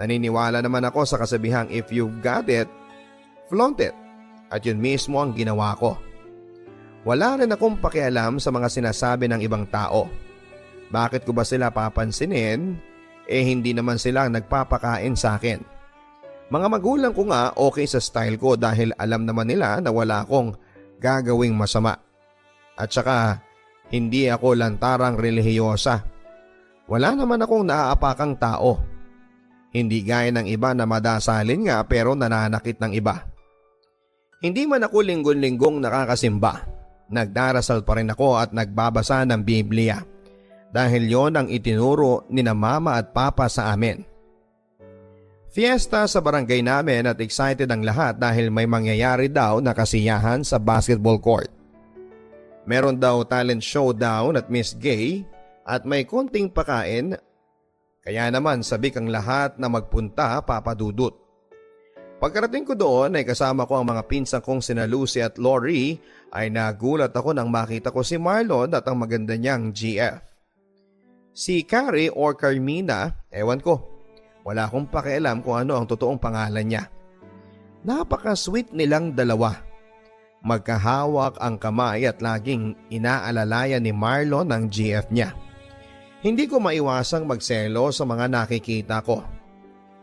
Naniniwala naman ako sa kasabihang if you've got it, flaunt it. At yun mismo ang ginawa ko. Wala rin akong pakialam sa mga sinasabi ng ibang tao. Bakit ko ba sila papansinin? Hindi naman sila nagpapakain sa akin. Mga magulang ko nga okay sa style ko dahil alam naman nila na wala akong gagawing masama. At saka hindi ako lantarang relihiyosa. Wala naman akong naaapakang tao. Hindi gaya ng iba na madasalin nga pero nananakit ng iba. Hindi man ako linggon-linggong nakakasimba. Nagdarasal pa rin ako at nagbabasa ng Biblia. Dahil yon ang itinuro ni na mama at papa sa amin. Fiesta sa barangay namin at excited ang lahat dahil may mangyayari daw na kasiyahan sa basketball court. Meron daw talent showdown at Miss Gay at may konting pakain. Kaya naman sabik ang lahat na magpunta papadudot. Pagkarating ko doon ay kasama ko ang mga pinsan kong sina Lucy at Lori ay nagulat ako nang makita ko si Marlon at ang maganda niyang GF. Si Carrie or Carmina, ewan ko. Wala akong pakialam kung ano ang totoong pangalan niya. Napaka-sweet nilang dalawa. Magkahawak ang kamay at laging inaalalayan ni Marlon ang GF niya. Hindi ko maiwasang magselo sa mga nakikita ko.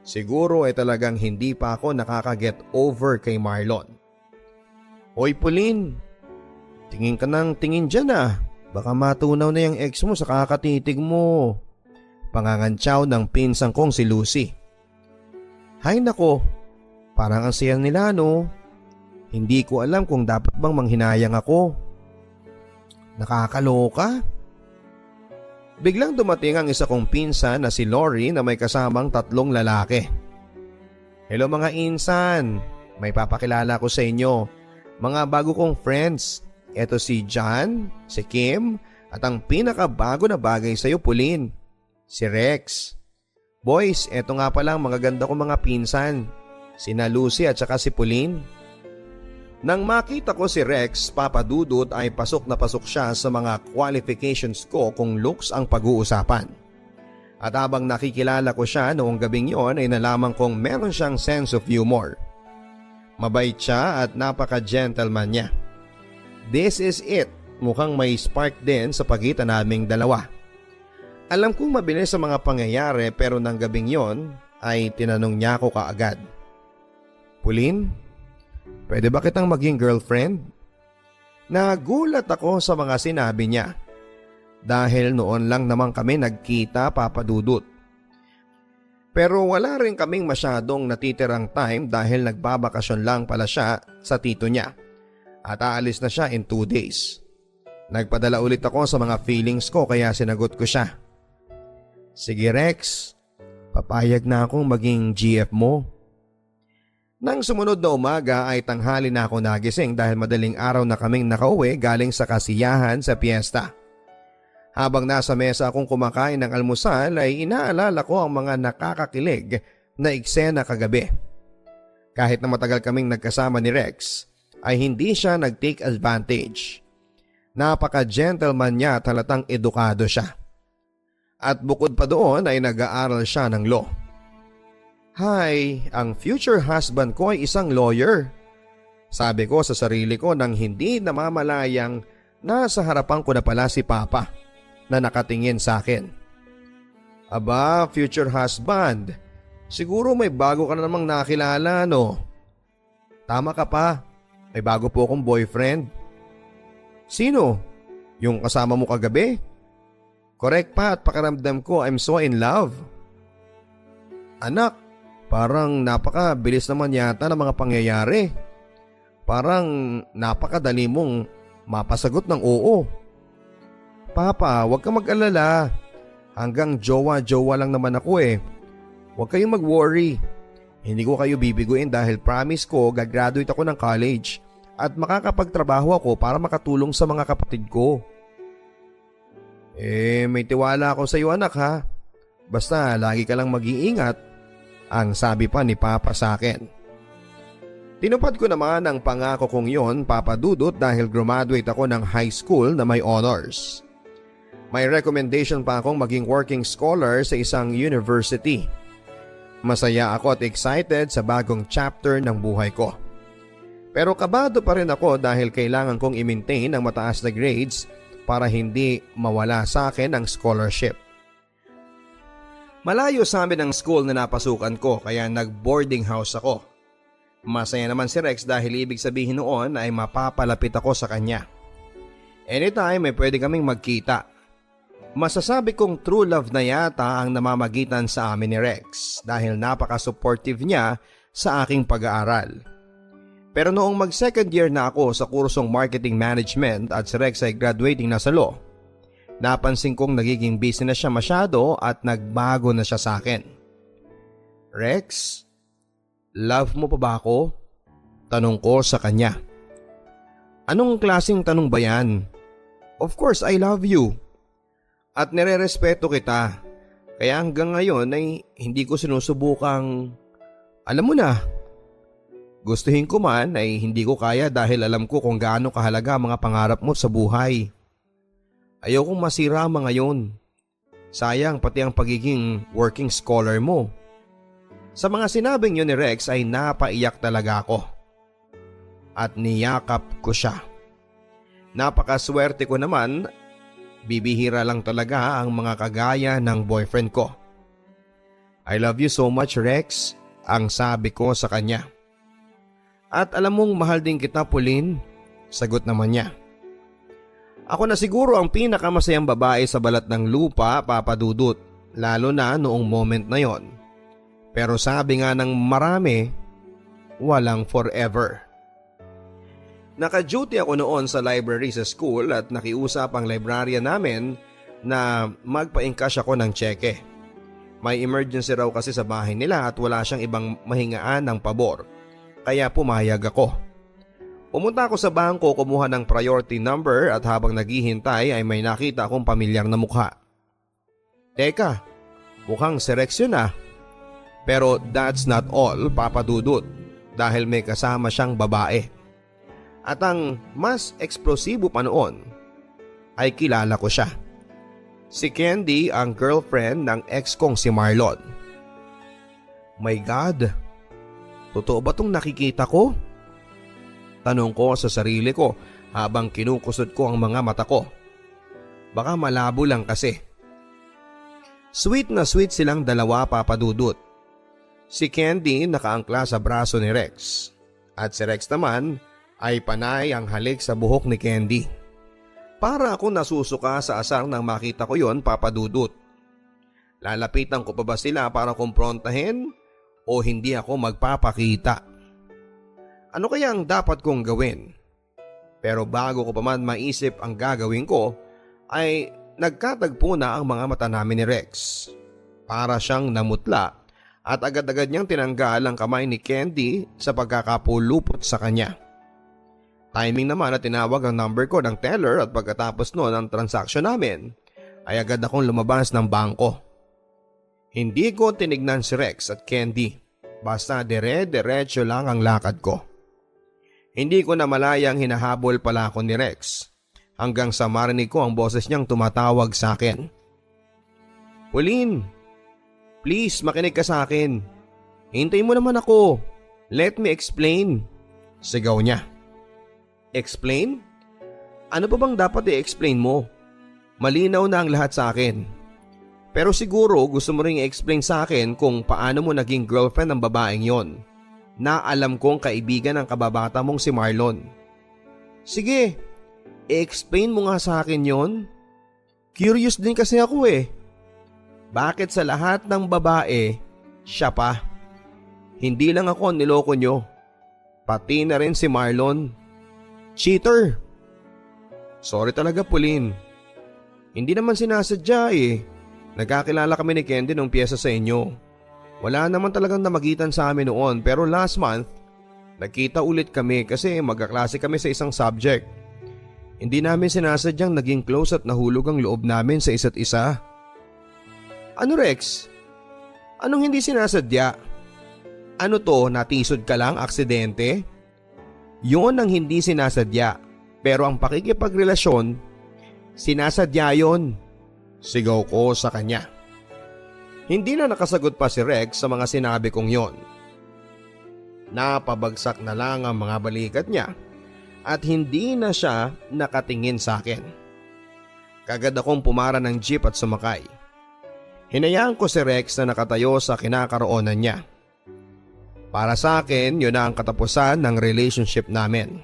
Siguro ay talagang hindi pa ako nakaka-get over kay Marlon. Hoy Pauline, tingin ka ng tingin dyan ah. Baka matunaw na yung ex mo sa kakatitig mo. Pangangantsaw ng pinsang kong si Lucy. Hay nako, parang ang saya nila no. Hindi ko alam kung dapat bang manghinayang ako. Nakakaloka. Biglang dumating ang isa kong pinsan na si Lori na may kasamang 3 lalaki. Hello mga insan, may papakilala ko sa inyo. Mga bago kong friends. Ito si John, si Kim, at ang pinakabago na bagay sa'yo, Pauline, si Rex. Boys, eto nga pala ang mga ganda kong mga pinsan, sina Lucy at saka si Pauline. Nang makita ko si Rex, Papa Dudut, ay pasok na pasok siya sa mga qualifications ko kung looks ang pag-uusapan. At habang nakikilala ko siya noong gabing yon ay nalaman kong meron siyang sense of humor. Mabait siya at napaka-gentleman niya. This is it, mukhang may spark din sa pagitan naming dalawa. Alam kong mabilis sa mga pangyayari pero nang gabing yon ay tinanong niya ako kaagad. Pauline, pwede ba kitang maging girlfriend? Nagulat ako sa mga sinabi niya. Dahil noon lang naman kami nagkita, Papa Dudut. Pero wala rin kaming masyadong natitirang time dahil nagbabakasyon lang pala siya sa tito niya. At aalis na siya in 2 days. Nagpadala ulit ako sa mga feelings ko kaya sinagot ko siya. Sige Rex, papayag na akong maging GF mo. Nang sumunod na umaga ay tanghali na ako nagising dahil madaling araw na kaming nakauwi galing sa kasiyahan sa piyesta. Habang nasa mesa akong kumakain ng almusal ay inaalala ko ang mga nakakakilig na eksena kagabi. Kahit na matagal kaming nagkasama ni Rex ay hindi siya nag-take advantage. Napaka-gentleman niya at halatang edukado siya. At bukod pa doon ay nag-aaral siya ng law. Hi, ang future husband ko ay isang lawyer. Sabi ko sa sarili ko nang hindi namamalayang nasa harapan ko na pala si Papa na nakatingin sa akin. Aba, future husband, siguro may bago ka na namang nakilala, no? Tama ka pa, may bago po akong boyfriend. Sino? Yung kasama mo kagabi? Correct pa at pakiramdam ko I'm so in love. Anak, parang napakabilis naman yata ng mga pangyayari. Parang napakadali mong mapasagot ng oo. Papa, huwag kang mag-alala. Hanggang jowa-jowa lang naman ako eh. Huwag kayong mag-worry. Hindi ko kayo bibiguin dahil promise ko gagraduate ako ng college at makakapagtrabaho ako para makatulong sa mga kapatid ko. May tiwala ako sa iyo anak ha. Basta lagi ka lang mag-iingat, ang sabi pa ni Papa sa akin. Tinupad ko naman ang pangako kong yon, Papa Dudut, dahil graduate ako ng high school na may honors. May recommendation pa akong maging working scholar sa isang university. Masaya ako at excited sa bagong chapter ng buhay ko. Pero kabado pa rin ako dahil kailangan kong i-maintain ang mataas na grades para hindi mawala sa akin ang scholarship. Malayo sa amin ang school na napasukan ko kaya nag-boarding house ako. Masaya naman si Rex dahil ibig sabihin noon ay mapapalapit ako sa kanya. Anytime may pwede kaming magkita. Masasabi kong true love na yata ang namamagitan sa amin ni Rex dahil napaka-supportive niya sa aking pag-aaral. Pero noong mag-second year na ako sa kursong marketing management at si Rex ay graduating na sa law, napansin kong nagiging busy na siya masyado at nagbago na siya sa akin. Rex, love mo pa ba ako? Tanong ko sa kanya. Anong klaseng tanong ba yan? Of course I love you. At nire-respeto kita. Kaya hanggang ngayon ay hindi ko sinusubukang, alam mo na. Gustuhin ko man ay hindi ko kaya dahil alam ko kung gaano kahalaga ang mga pangarap mo sa buhay. Ayokong masira ang mga yon. Sayang pati ang pagiging working scholar mo. Sa mga sinabing yun ni Rex ay napaiyak talaga ako. At niyakap ko siya. Napakaswerte ko naman, bibihira lang talaga ang mga kagaya ng boyfriend ko. I love you so much Rex, ang sabi ko sa kanya. At alam mong mahal din kita Pauline, sagot naman niya. Ako na siguro ang pinakamasayang babae sa balat ng lupa, Papa Dudut, lalo na noong moment na yon. Pero sabi nga ng marami, walang forever. Naka-duty ako noon sa library sa school at nakiusap ang librarian namin na magpa-encash ako ng tseke. May emergency raw kasi sa bahay nila at wala siyang ibang mahingaan ng pabor. Kaya pumayag ako. Pumunta ako sa bangko, kumuha ng priority number at habang naghihintay ay may nakita akong pamilyar na mukha. Teka, mukhang si Rex yun ah. Pero that's not all, Papa Dudut, dahil may kasama siyang babae. At ang mas eksplosibo pa noon ay kilala ko siya. Si Candy ang girlfriend ng ex kong si Marlon. My God, totoo ba tong nakikita ko? Tanong ko sa sarili ko habang kinukusot ko ang mga mata ko. Baka malabo lang kasi. Sweet na sweet silang dalawa, Papa Dudut. Si Candy nakaangkla sa braso ni Rex at si Rex naman ay panay ang halik sa buhok ni Candy. Para ako nasusuka sa asar nang makita ko yon, Papa Dudut. Lalapitan ko pa ba sila para kumprontahin o hindi ako magpapakita? Ano kaya ang dapat kong gawin? Pero bago ko pa man maisip ang gagawin ko ay nagkatagpo na ang mga mata namin ni Rex. Para siyang namutla at agad-agad niyang tinanggal ang kamay ni Candy sa pagkakapulupot sa kanya. Timing naman na tinawag ang number ko ng teller at pagkatapos noon ang transaksyon namin ay agad akong lumabas ng bangko. Hindi ko tinignan si Rex at Candy, basta dire-diretso lang ang lakad ko. Hindi ko na malayang hinahabol pala ako ni Rex hanggang sa marinig ko ang boses niyang tumatawag sa akin. Pauline, please makinig ka sa akin. Hintayin mo naman ako. Let me explain. Sigaw niya. Explain? Ano pa bang dapat i-explain mo? Malinaw na ang lahat sa akin. Pero siguro gusto mo ring i-explain sa akin kung paano mo naging girlfriend ng babaeng yon na alam kong kaibigan ng kababata mong si Marlon. Sige, i-explain mo nga sa akin yon. Curious din kasi ako eh. Bakit sa lahat ng babae, siya pa? Hindi lang ako niloko nyo. Pati na rin si Marlon. Cheater! Sorry talaga, Pauline. Hindi naman sinasadya eh. Nagkakilala kami ni Candy nung piyesa sa inyo. Wala naman talagang namagitan sa amin noon pero last month, nagkita ulit kami kasi magkaklase kami sa isang subject. Hindi namin sinasadyang naging close at nahulog ang loob namin sa isa't isa. Ano Rex? Anong hindi sinasadya? Ano to, natisod ka lang, aksidente? Yun ang hindi sinasadya, pero ang pakikipagrelasyon, sinasadya yon. Sigaw ko sa kanya. Hindi na nakasagot pa si Rex sa mga sinabi kong yon. Napabagsak na lang ang mga balikat niya at hindi na siya nakatingin sa akin. Kagad akong pumara ng jeep at sumakay. Hinayaan ko si Rex na nakatayo sa kinakaroonan niya. Para sa akin, yun na ang katapusan ng relationship namin.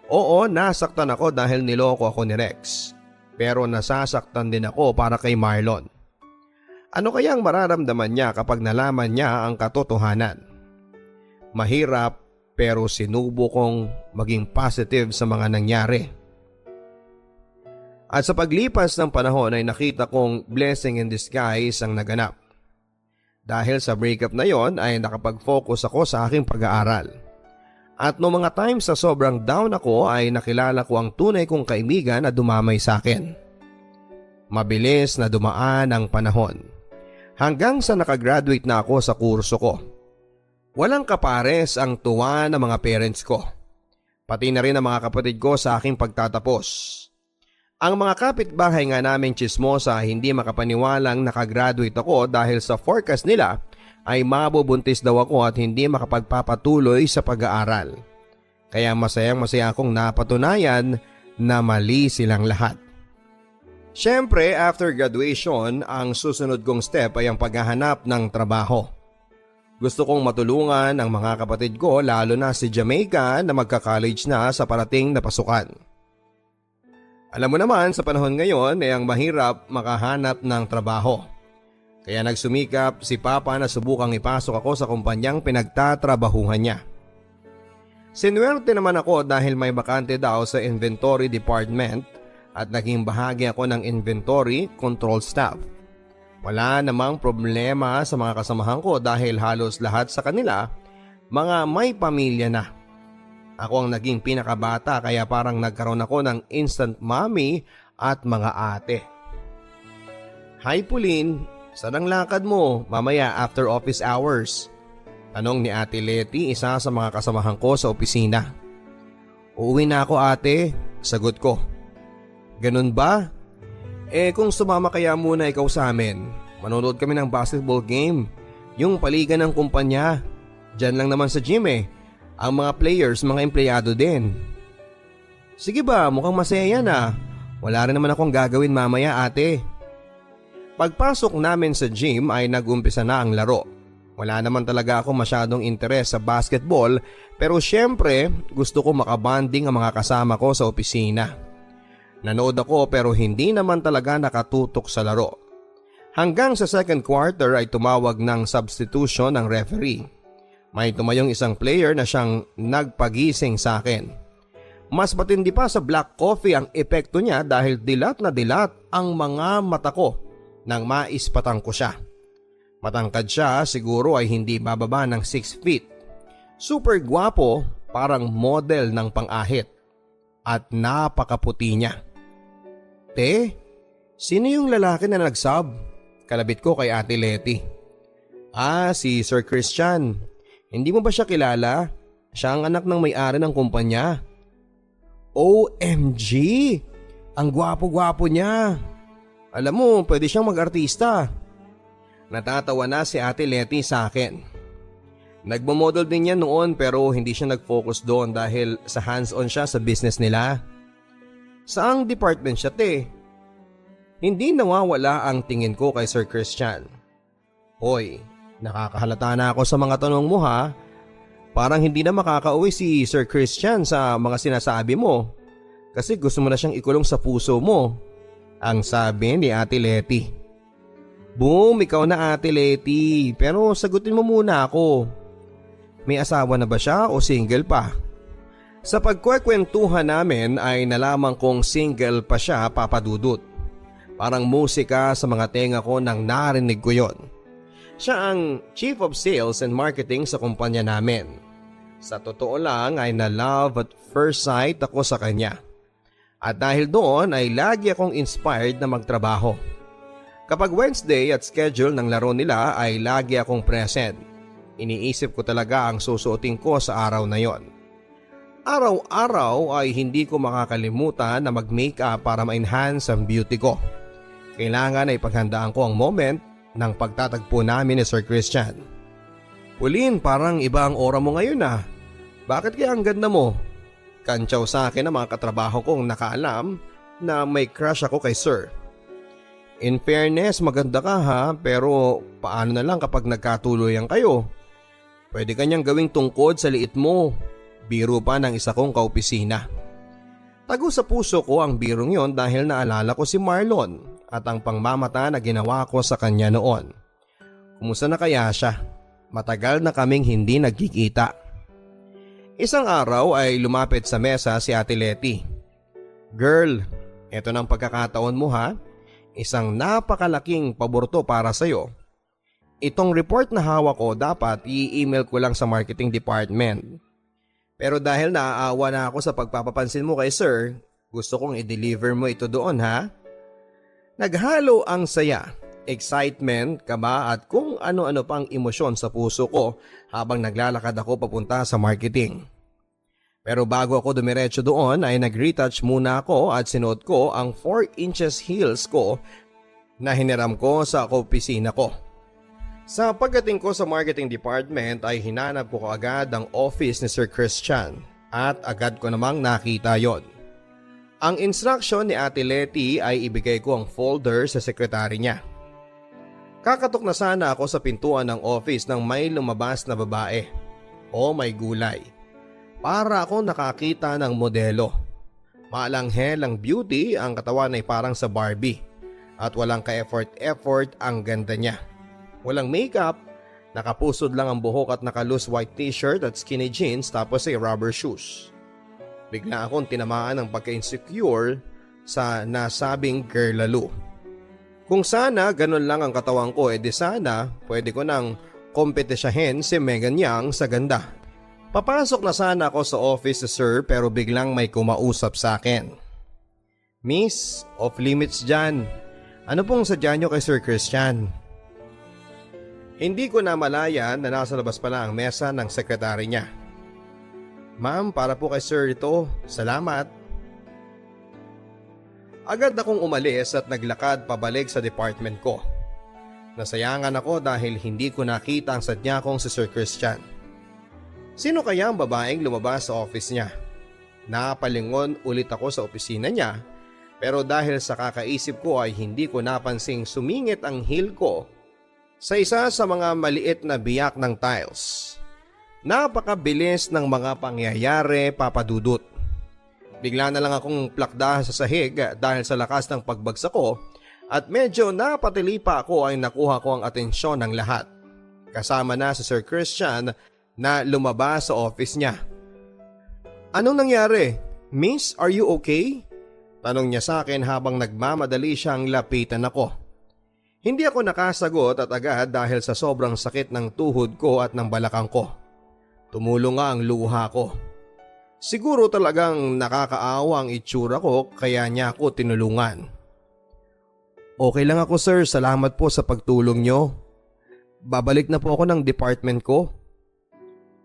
Oo, nasaktan ako dahil niloko ako ni Rex. Pero nasasaktan din ako para kay Marlon. Ano kayang mararamdaman niya kapag nalaman niya ang katotohanan? Mahirap pero sinubo kong maging positive sa mga nangyari. At sa paglipas ng panahon ay nakita kong blessing in disguise ang naganap. Dahil sa breakup na yon ay nakapag-focus ako sa aking pag-aaral. At noong mga times sa sobrang down ako ay nakilala ko ang tunay kong kaibigan na dumamay sa akin. Mabilis na dumaan ang panahon. Hanggang sa nakagraduate na ako sa kurso ko. Walang kapares ang tuwa ng mga parents ko. Pati na rin ang mga kapatid ko sa aking pagtatapos. Ang mga kapitbahay nga naming chismosa hindi makapaniwalang nakagraduate ako dahil sa forecast nila ay mabubuntis daw ako at hindi makapagpapatuloy sa pag-aaral. Kaya masayang-masaya akong napatunayan na mali silang lahat. Siyempre, after graduation, ang susunod kong step ay ang paghahanap ng trabaho. Gusto kong matulungan ang mga kapatid ko lalo na si Jamaica na magka-college na sa parating na pasukan. Alam mo naman sa panahon ngayon ay ang mahirap makahanap ng trabaho. Kaya nagsumikap si Papa na subukang ipasok ako sa kumpanyang pinagtatrabahuhan niya. Sinuwerte naman ako dahil may bakante daw sa inventory department at naging bahagi ako ng inventory control staff. Wala namang problema sa mga kasamahan ko dahil halos lahat sa kanila mga may pamilya na. Ako ang naging pinakabata kaya parang nagkaroon ako ng instant mommy at mga ate. Hi Pauline, saan ang lakad mo mamaya after office hours? Tanong ni Ate Letty, isa sa mga kasamahan ko sa opisina. Uuwi na ako ate, sagot ko. Ganun ba? Kung sumama kaya muna ikaw sa amin, manonood kami ng basketball game, yung paligan ng kumpanya. Diyan lang naman sa gym ang mga players, mga empleyado din. Sige ba, mukhang masaya yan Wala rin naman akong gagawin mamaya ate. Pagpasok namin sa gym ay nag-umpisa na ang laro. Wala naman talaga ako masyadong interes sa basketball pero syempre gusto ko makabanding ang mga kasama ko sa opisina. Nanood ako pero hindi naman talaga nakatutok sa laro. Hanggang sa second quarter ay tumawag ng substitution ng referee. May tumayong isang player na siyang nagpagising sa akin. Mas matindi pa sa black coffee ang epekto niya dahil dilat na dilat ang mga mata ko nang maispatang ko siya. Matangkad siya, siguro ay hindi bababa ng 6 feet. Super gwapo, parang model ng pang-ahit. At napakaputi niya. Te, sino yung lalaki na nagsub? Kalabit ko kay Ate Leti. Si Sir Christian. Hindi mo ba siya kilala? Siya ang anak ng may-ari ng kumpanya. OMG! Ang gwapo-gwapo niya. Alam mo, pwede siyang mag-artista. Natatawa na si Ate Leti sa akin. Nagmamodel din niya noon pero hindi siya nag-focus doon dahil sa hands-on siya sa business nila. Saang department siya te? Hindi nawawala ang tingin ko kay Sir Christian. Hoy, nakakahalata na ako sa mga tanong mo ha. Parang hindi na makakauwi si Sir Christian sa mga sinasabi mo. Kasi gusto mo na siyang ikulong sa puso mo. Ang sabi ni Ate Leti. Boom, ikaw na Ate Leti. Pero sagutin mo muna ako. May asawa na ba siya o single pa? Sa pagkwekwentuhan namin ay nalaman kong single pa siya, Papa Dudut. Parang musika sa mga tenga ko nang narinig ko yon. Siya ang Chief of Sales and Marketing sa kumpanya namin. Sa totoo lang ay na-love at first sight ako sa kanya. At dahil doon ay lagi akong inspired na magtrabaho. Kapag Wednesday at schedule ng laro nila ay lagi akong present. Iniisip ko talaga ang susuotin ko sa araw na yon. Araw-araw ay hindi ko makakalimutan na mag-makeup para ma-enhance ang beauty ko. Kailangan ay paghandaan ko ang moment ng pagtatagpo namin ni Sir Christian. Pauline, parang iba ang aura mo ngayon Bakit kaya ang ganda mo? Kantsaw sa akin ang mga katrabaho kong nakaalam na may crush ako kay Sir. In fairness, maganda ka pero paano na lang kapag nagkatuloyan kayo? Pwede kanyang gawing tungkod sa liit mo. Biro pa ng isa kong kaopisina. Tago sa puso ko ang birong yon dahil naalala ko si Marlon at ang pangmamata na ginawa ko sa kanya noon. Kumusta na kaya siya? Matagal na kaming hindi nagkikita. Isang araw ay lumapit sa mesa si Ate Leti. Girl, eto ng pagkakataon mo Isang napakalaking paborto para sa'yo. Itong report na hawak ko dapat i-email ko lang sa marketing department. Pero dahil naaawa na ako sa pagpapapansin mo kay Sir, gusto kong i-deliver mo ito doon Naghalo ang saya, excitement, kaba at kung ano-ano pang emosyon sa puso ko habang naglalakad ako papunta sa marketing. Pero bago ako dumiretso doon ay nag-retouch muna ako at sinuot ko ang 4 inches heels ko na hiniram ko sa opisina ko. Sa pagdating ko sa marketing department ay hinanap ko agad ang office ni Sir Christian at agad ko namang nakita yon. Ang instruction ni Ate Leti ay ibigay ko ang folder sa sekretary niya. Kakatok na sana ako sa pintuan ng office nang may lumabas na babae. O may gulay. Para ako nakakita ng modelo. Malanghel ang beauty, ang katawan ay parang sa Barbie. At walang ka-effort ang ganda niya. Walang makeup, nakapusod lang ang buhok at naka-loose white t-shirt at skinny jeans tapos ay rubber shoes. Bigla akong tinamaan ng pagka-insecure sa nasabing girl lalo. Kung sana ganun lang ang katawan ko di sana pwede ko nang kompetisyahin si Megan Yang sa ganda. Papasok na sana ako sa office si Sir pero biglang may kumausap sa akin. Miss, off limits dyan. Ano pong sadya nyo kay Sir Christian? Hindi ko na malayan na nasa labas pala ang mesa ng sekretary niya. Ma'am, para po kay sir ito. Salamat. Agad akong umalis at naglakad pabalik sa department ko. Nasayangan ako dahil hindi ko nakita ang sadya kong si Sir Christian. Sino kaya ang babaeng lumabas sa office niya? Napalingon ulit ako sa opisina niya, pero dahil sa kakaisip ko ay hindi ko napansing sumingit ang heel ko sa isa sa mga maliit na biyak ng tiles. Napakabilis ng mga pangyayari, Papa Dudut. Bigla na lang akong plakda sa sahig dahil sa lakas ng pagbagsak ko at medyo napatili pa ako ay nakuha ko ang atensyon ng lahat. Kasama na si Sir Christian na lumabas sa office niya. Anong nangyari? Miss, are you okay? Tanong niya sa akin habang nagmamadali siyang lapitan ako. Hindi ako nakasagot at agad dahil sa sobrang sakit ng tuhod ko at ng balakang ko. Tumulong nga ang luha ko. Siguro talagang nakakaawa ang itsura ko kaya niya ako tinulungan. Okay lang ako sir, salamat po sa pagtulong nyo. Babalik na po ako ng department ko.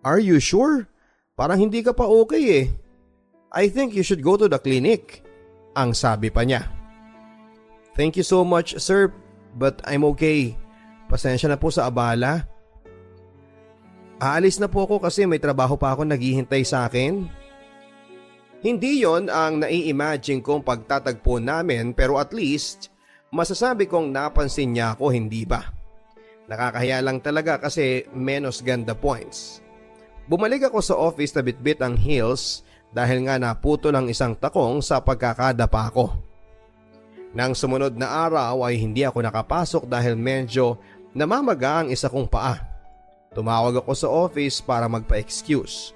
Are you sure? Parang hindi ka pa okay eh. I think you should go to the clinic. Ang sabi pa niya. Thank you so much sir, but I'm okay. Pasensya na po sa abala. Aalis na po ako kasi may trabaho pa ako naghihintay sa akin. Hindi yon ang nai-imagine kong pagtatagpo namin pero at least masasabi kong napansin niya ako, hindi ba? Nakakahiya lang talaga kasi menos ganda points. Bumalik ako sa office na bitbit ang heels dahil nga naputol ang isang takong sa pagkakadapa ko. Nang sumunod na araw ay hindi ako nakapasok dahil medyo namamaga ang isa kong paa. Tumawag ako sa office para magpa-excuse.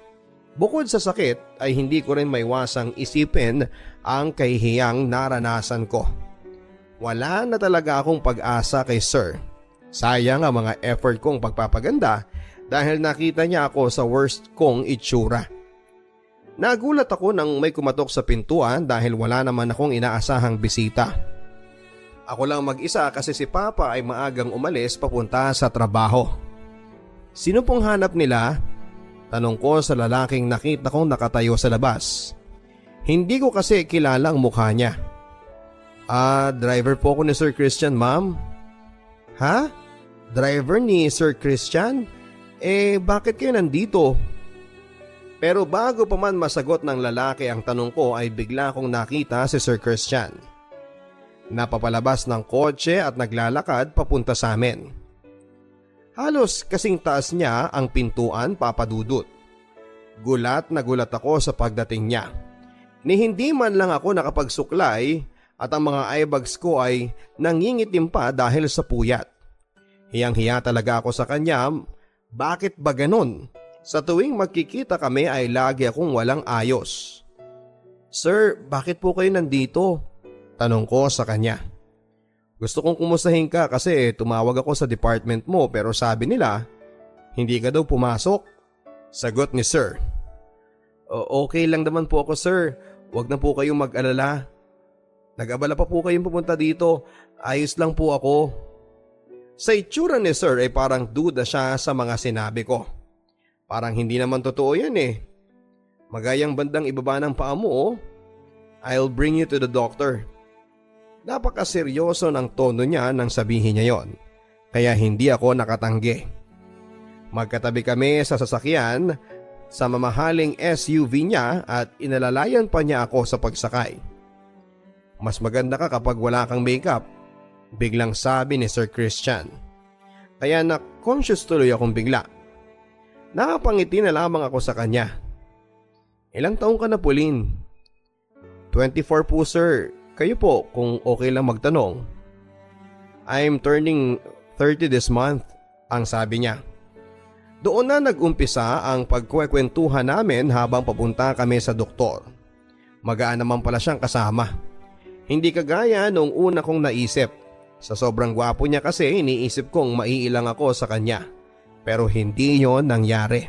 Bukod sa sakit ay hindi ko rin maiwasang isipin ang kahihiyang naranasan ko. Wala na talaga akong pag-asa kay Sir. Sayang ang mga effort kong pagpapaganda dahil nakita niya ako sa worst kong itsura. Nagulat ako nang may kumatok sa pintuan dahil wala naman akong inaasahang bisita. Ako lang mag-isa kasi si Papa ay maagang umalis papunta sa trabaho. Sino pong hanap nila? Tanong ko sa lalaking nakita kong nakatayo sa labas. Hindi ko kasi kilala ang mukha niya. Driver po ako ni Sir Christian, ma'am. Ha? Driver ni Sir Christian? Bakit kayo nandito? Pero bago pa man masagot ng lalaki ang tanong ko ay bigla kong nakita si Sir Christian. Napapalabas ng kotse at naglalakad papunta sa amin. Halos kasing taas niya ang pintuan, Papa Dudut. Gulat na gulat ako sa pagdating niya. Ni hindi man lang ako nakapagsuklay at ang mga eyebags ko ay nangingitim pa dahil sa puyat. Hiyang-hiya talaga ako sa kanya. Bakit ba ganun? Sa tuwing magkikita kami ay lagi akong walang ayos. Sir, bakit po kayo nandito? Tanong ko sa kanya. Gusto kong kumustahin ka kasi tumawag ako sa department mo pero sabi nila hindi ka daw pumasok. Sagot ni Sir. Okay lang naman po ako sir. Huwag na po kayong mag-alala. Nag-abala pa po kayong pumunta dito. Ayos lang po ako. Sa itsura ni Sir ay parang duda siya sa mga sinabi ko. Parang hindi naman totoo yan eh. Magayang bandang ibaba ng paa mo oh. I'll bring you to the doctor. Napakaseryoso ng tono niya nang sabihin niya yon. Kaya hindi ako nakatanggi. Magkatabi kami sa sasakyan sa mamahaling SUV niya at inalalayan pa niya ako sa pagsakay. Mas maganda ka kapag wala kang makeup, biglang sabi ni Sir Christian. Kaya na-conscious tuloy akong bigla. Nakapangiti na lamang ako sa kanya. Ilang taong ka na Pauline? 24 po sir. Kayo po kung okay lang magtanong. I'm turning 30 this month, ang sabi niya. Doon na nag-umpisa ang pagkwekwentuhan namin habang papunta kami sa doktor. Magaan naman pala siyang kasama. Hindi kagaya noong una kong naisip. Sa sobrang gwapo niya kasi iniisip kong maiilang ako sa kanya. Pero hindi yon nangyari.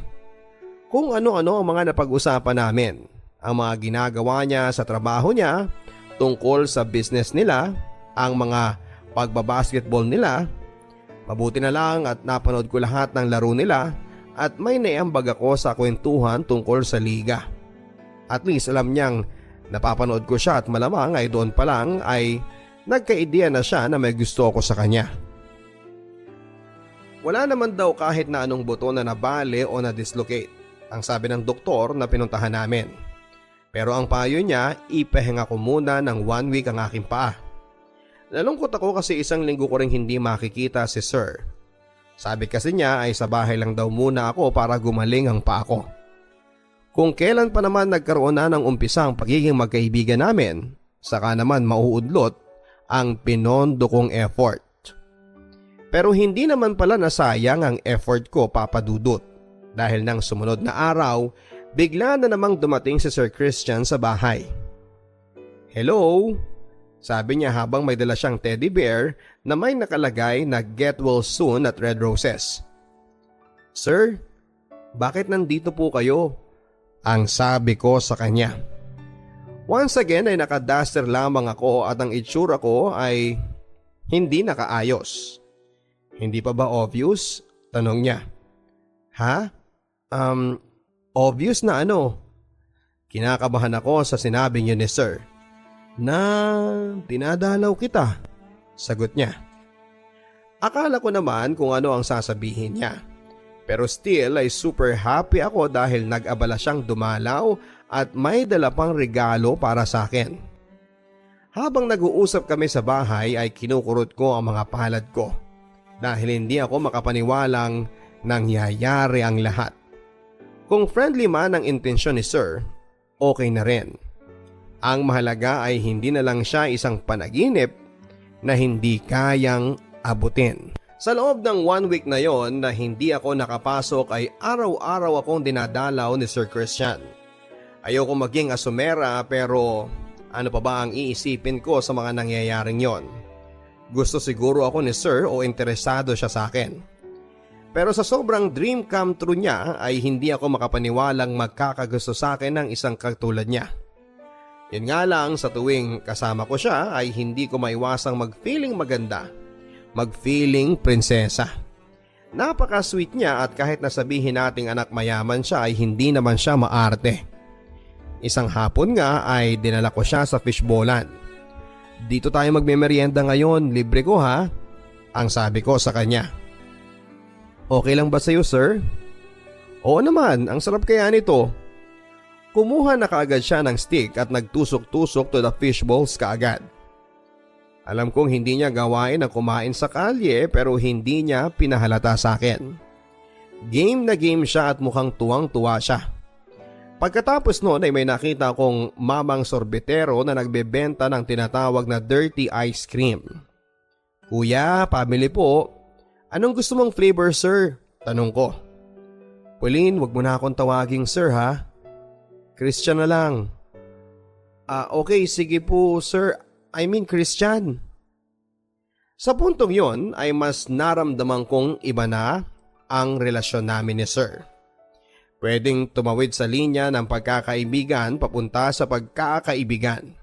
Kung ano-ano ang mga napag-usapan namin. Ang mga ginagawa niya sa trabaho niya, tungkol sa business nila, ang mga pagbabasketball nila. Mabuti na lang at napanood ko lahat ng laro nila at may naiambag ako sa kwentuhan tungkol sa liga. At least alam niyang napapanood ko siya at malamang ay doon pa lang ay nagka-ideya na siya na may gusto ako sa kanya. Wala naman daw kahit na anong buto na nabali o na-dislocate, ang sabi ng doktor na pinuntahan namin. Pero ang payo niya, ipahinga ko muna ng 1 week ang aking paa. Nalungkot ako kasi isang linggo ko ring hindi makikita si Sir. Sabi kasi niya ay sa bahay lang daw muna ako para gumaling ang paa ko. Kung kailan pa naman nagkaroon na ng umpisa ang pagiging magkaibigan namin, saka naman mauudlot ang pinondo kong effort. Pero hindi naman pala nasayang ang effort ko, Papa Dudut, dahil nang sumunod na araw, bigla na namang dumating si Sir Christian sa bahay. "Hello?" sabi niya habang may dala siyang teddy bear na may nakalagay na "Get well soon" at red roses. "Sir, bakit nandito po kayo?" ang sabi ko sa kanya. Once again ay nakaduster lamang ako at ang itsura ko ay hindi nakaayos. "Hindi pa ba obvious?" tanong niya. "Ha? Obvious na ano?" Kinakabahan ako sa sinabi niyo ni Sir. "Na dinadalaw kita," sagot niya. Akala ko naman kung ano ang sasabihin niya. Pero still ay super happy ako dahil nag-abala siyang dumalaw at may dala pang regalo para sa akin. Habang nag-uusap kami sa bahay ay kinukurot ko ang mga palad ko dahil hindi ako makapaniwalang nangyayari ang lahat. Kung friendly man ang intensyon ni Sir, okay na rin. Ang mahalaga ay hindi na lang siya isang panaginip na hindi kayang abutin. Sa loob ng 1 week na yon na hindi ako nakapasok ay araw-araw akong dinadalaw ni Sir Christian. Ayoko maging asumera pero ano pa ba ang iisipin ko sa mga nangyayaring yon? Gusto siguro ako ni Sir o interesado siya sa akin. Pero sa sobrang dream come true niya ay hindi ako makapaniwalang magkakagusto sa akin ng isang katulad niya. Yun nga lang sa tuwing kasama ko siya ay hindi ko maiwasang mag-feeling maganda. Mag-feeling prinsesa. Napaka-sweet niya at kahit nasabihin nating anak mayaman siya ay hindi naman siya maarte. Isang hapon nga ay dinala ko siya sa fishbowlan. "Dito tayo magmemeryenda ngayon, libre ko ha?" ang sabi ko sa kanya. "Okay lang ba sa'yo, Sir?" "Oo naman, ang sarap kaya nito." Kumuha na kaagad siya ng stick at nagtusok-tusok to the fishballs kaagad. Alam kong hindi niya gawain ang kumain sa kalye pero hindi niya pinahalata sa akin. Game na game siya at mukhang tuwang-tuwa siya. Pagkatapos noon ay may nakita akong mamang sorbetero na nagbebenta ng tinatawag na dirty ice cream. "Kuya, pabili po. Anong gusto mong flavor, Sir?" tanong ko. "Pauline, wag mo na akong tawaging Sir ha. Christian na lang." Okay, sige po Sir. I mean Christian." Sa puntong yon ay mas naramdaman kong iba na ang relasyon namin ni Sir. Pwedeng tumawid sa linya ng pagkakaibigan papunta sa pagkakaibigan.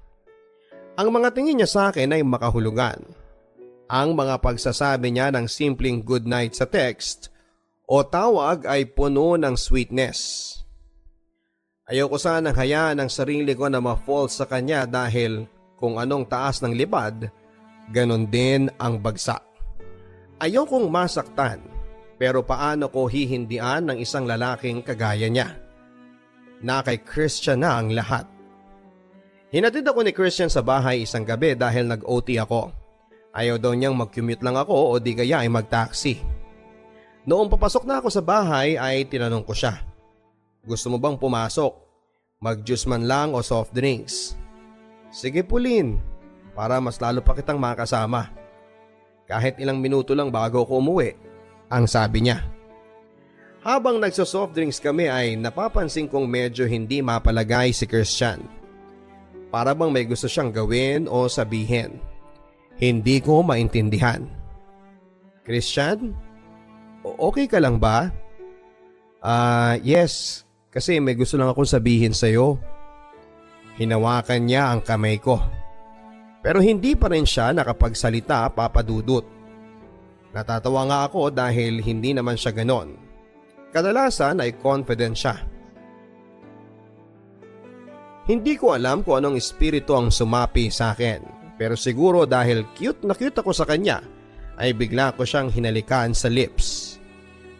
Ang mga tingin niya sa akin ay makahulugan. Ang mga pagsasabi niya ng simpleng good night sa text o tawag ay puno ng sweetness. Ayoko sanang hayaan ang sarili ko na ma-fall sa kanya dahil kung anong taas ng lipad, ganon din ang bagsak. Ayokong masaktan, pero paano ko hihindian ng isang lalaking kagaya niya? Na kay Christian na ang lahat. Hinatid ako ni Christian sa bahay isang gabi dahil nag-OT ako. Ayaw daw niyang mag-commute lang ako o di kaya ay mag-taxi. Noong papasok na ako sa bahay ay tinanong ko siya, "Gusto mo bang pumasok? Mag-juice man lang o soft drinks?" "Sige Pauline, para mas lalo pa kitang makasama. Kahit ilang minuto lang bago ako umuwi," ang sabi niya. Habang nagso-soft drinks kami ay napapansin kong medyo hindi mapalagay si Christian. Para bang may gusto siyang gawin o sabihin. Hindi ko maintindihan. "Christian, okay ka lang ba?" Yes, kasi may gusto lang akong sabihin sa'yo." Hinawakan niya ang kamay ko. Pero hindi pa rin siya nakapagsalita, Papa Dudut. Natatawa nga ako dahil hindi naman siya ganon. Kadalasan ay confident siya. Hindi ko alam kung anong espiritu ang sumapi sa akin, pero siguro dahil cute na cute ako sa kanya ay bigla ko siyang hinalikan sa lips.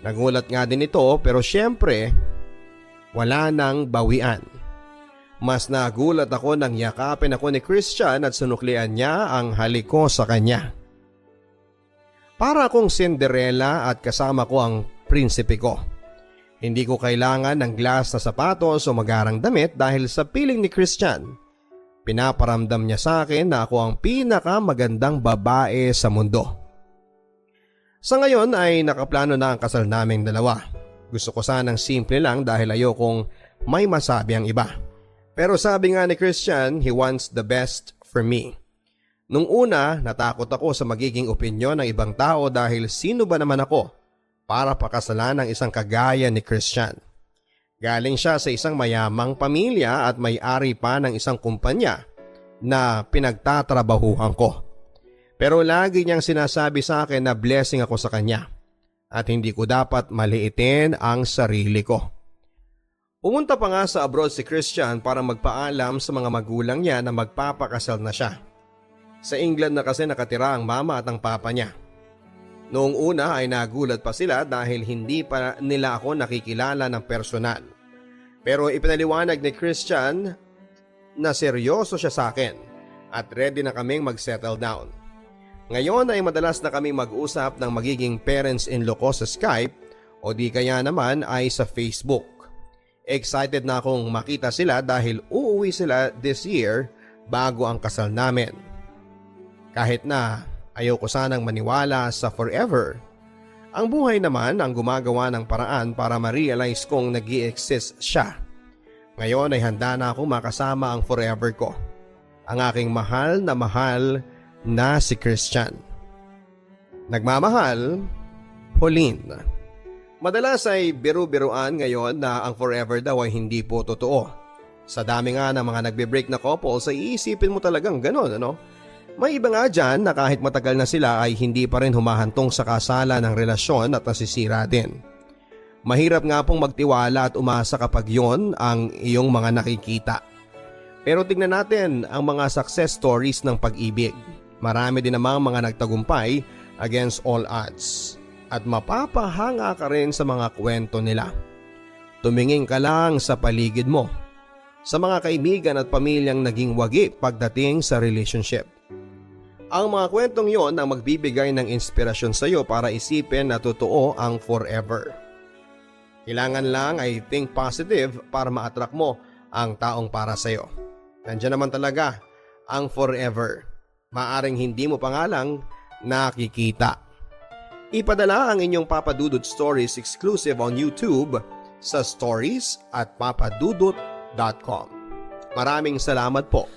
Nagulat nga din ito pero syempre wala nang bawian. Mas nagulat ako nang yakapin ako ni Christian at sunuklian niya ang halik ko sa kanya. Para akong Cinderella at kasama ko ang prinsipe ko. Hindi ko kailangan ng glass na sapatos o magarang damit dahil sa piling ni Christian. Pinaparamdam niya sa akin na ako ang pinakamagandang babae sa mundo. Sa ngayon ay nakaplano na ang kasal naming dalawa. Gusto ko sanang simple lang dahil ayokong may masabi ang iba. Pero sabi nga ni Christian, he wants the best for me. Nung una, natakot ako sa magiging opinyon ng ibang tao dahil sino ba naman ako para pakasalan ng isang kagaya ni Christian. Galing siya sa isang mayamang pamilya at may-ari pa ng isang kumpanya na pinagtatrabahuhan ko. Pero lagi niyang sinasabi sa akin na blessing ako sa kanya at hindi ko dapat maliitin ang sarili ko. Pumunta pa nga sa abroad si Christian para magpaalam sa mga magulang niya na magpapakasal na siya. Sa England na kasi nakatira ang mama at ang papa niya. Noong una ay nagulat pa sila dahil hindi pa nila ako nakikilala ng personal. Pero ipinaliwanag ni Christian na seryoso siya sa akin at ready na kaming mag-settle down. Ngayon ay madalas na kami mag-usap ng magiging parents-in-law ko sa Skype o di kaya naman ay sa Facebook. Excited na akong makita sila dahil uuwi sila this year bago ang kasal namin. Kahit na ayoko sanang maniwala sa forever, ang buhay naman ang gumagawa ng paraan para ma-realize kong nag-i-exist siya. Ngayon ay handa na akong makasama ang forever ko, ang aking mahal na si Christian. Nagmamahal, Pauline. Madalas ay biru-biruan ngayon na ang forever daw ay hindi po totoo. Sa dami nga ng mga nagbe-break na couples ay iisipin mo talagang ganon, ano? May iba nga dyan na kahit matagal na sila ay hindi pa rin humahantong sa kasala ng relasyon at nasisira din. Mahirap nga pong magtiwala at umasa kapag yon ang iyong mga nakikita. Pero tignan natin ang mga success stories ng pag-ibig. Marami din namang mga nagtagumpay against all odds. At mapapahanga ka rin sa mga kwento nila. Tumingin ka lang sa paligid mo, sa mga kaibigan at pamilyang naging wagi pagdating sa relationship. Ang mga kwentong yon ang magbibigay ng inspirasyon sa iyo para isipin na totoo ang forever. Kailangan lang ay think positive para ma-attract mo ang taong para sa iyo. Nandiyan naman talaga ang forever. Maaring hindi mo pa nga lang nakikita. Ipadala ang inyong Papa Dudut Stories exclusive on YouTube sa stories@papadudut.com. Maraming salamat po.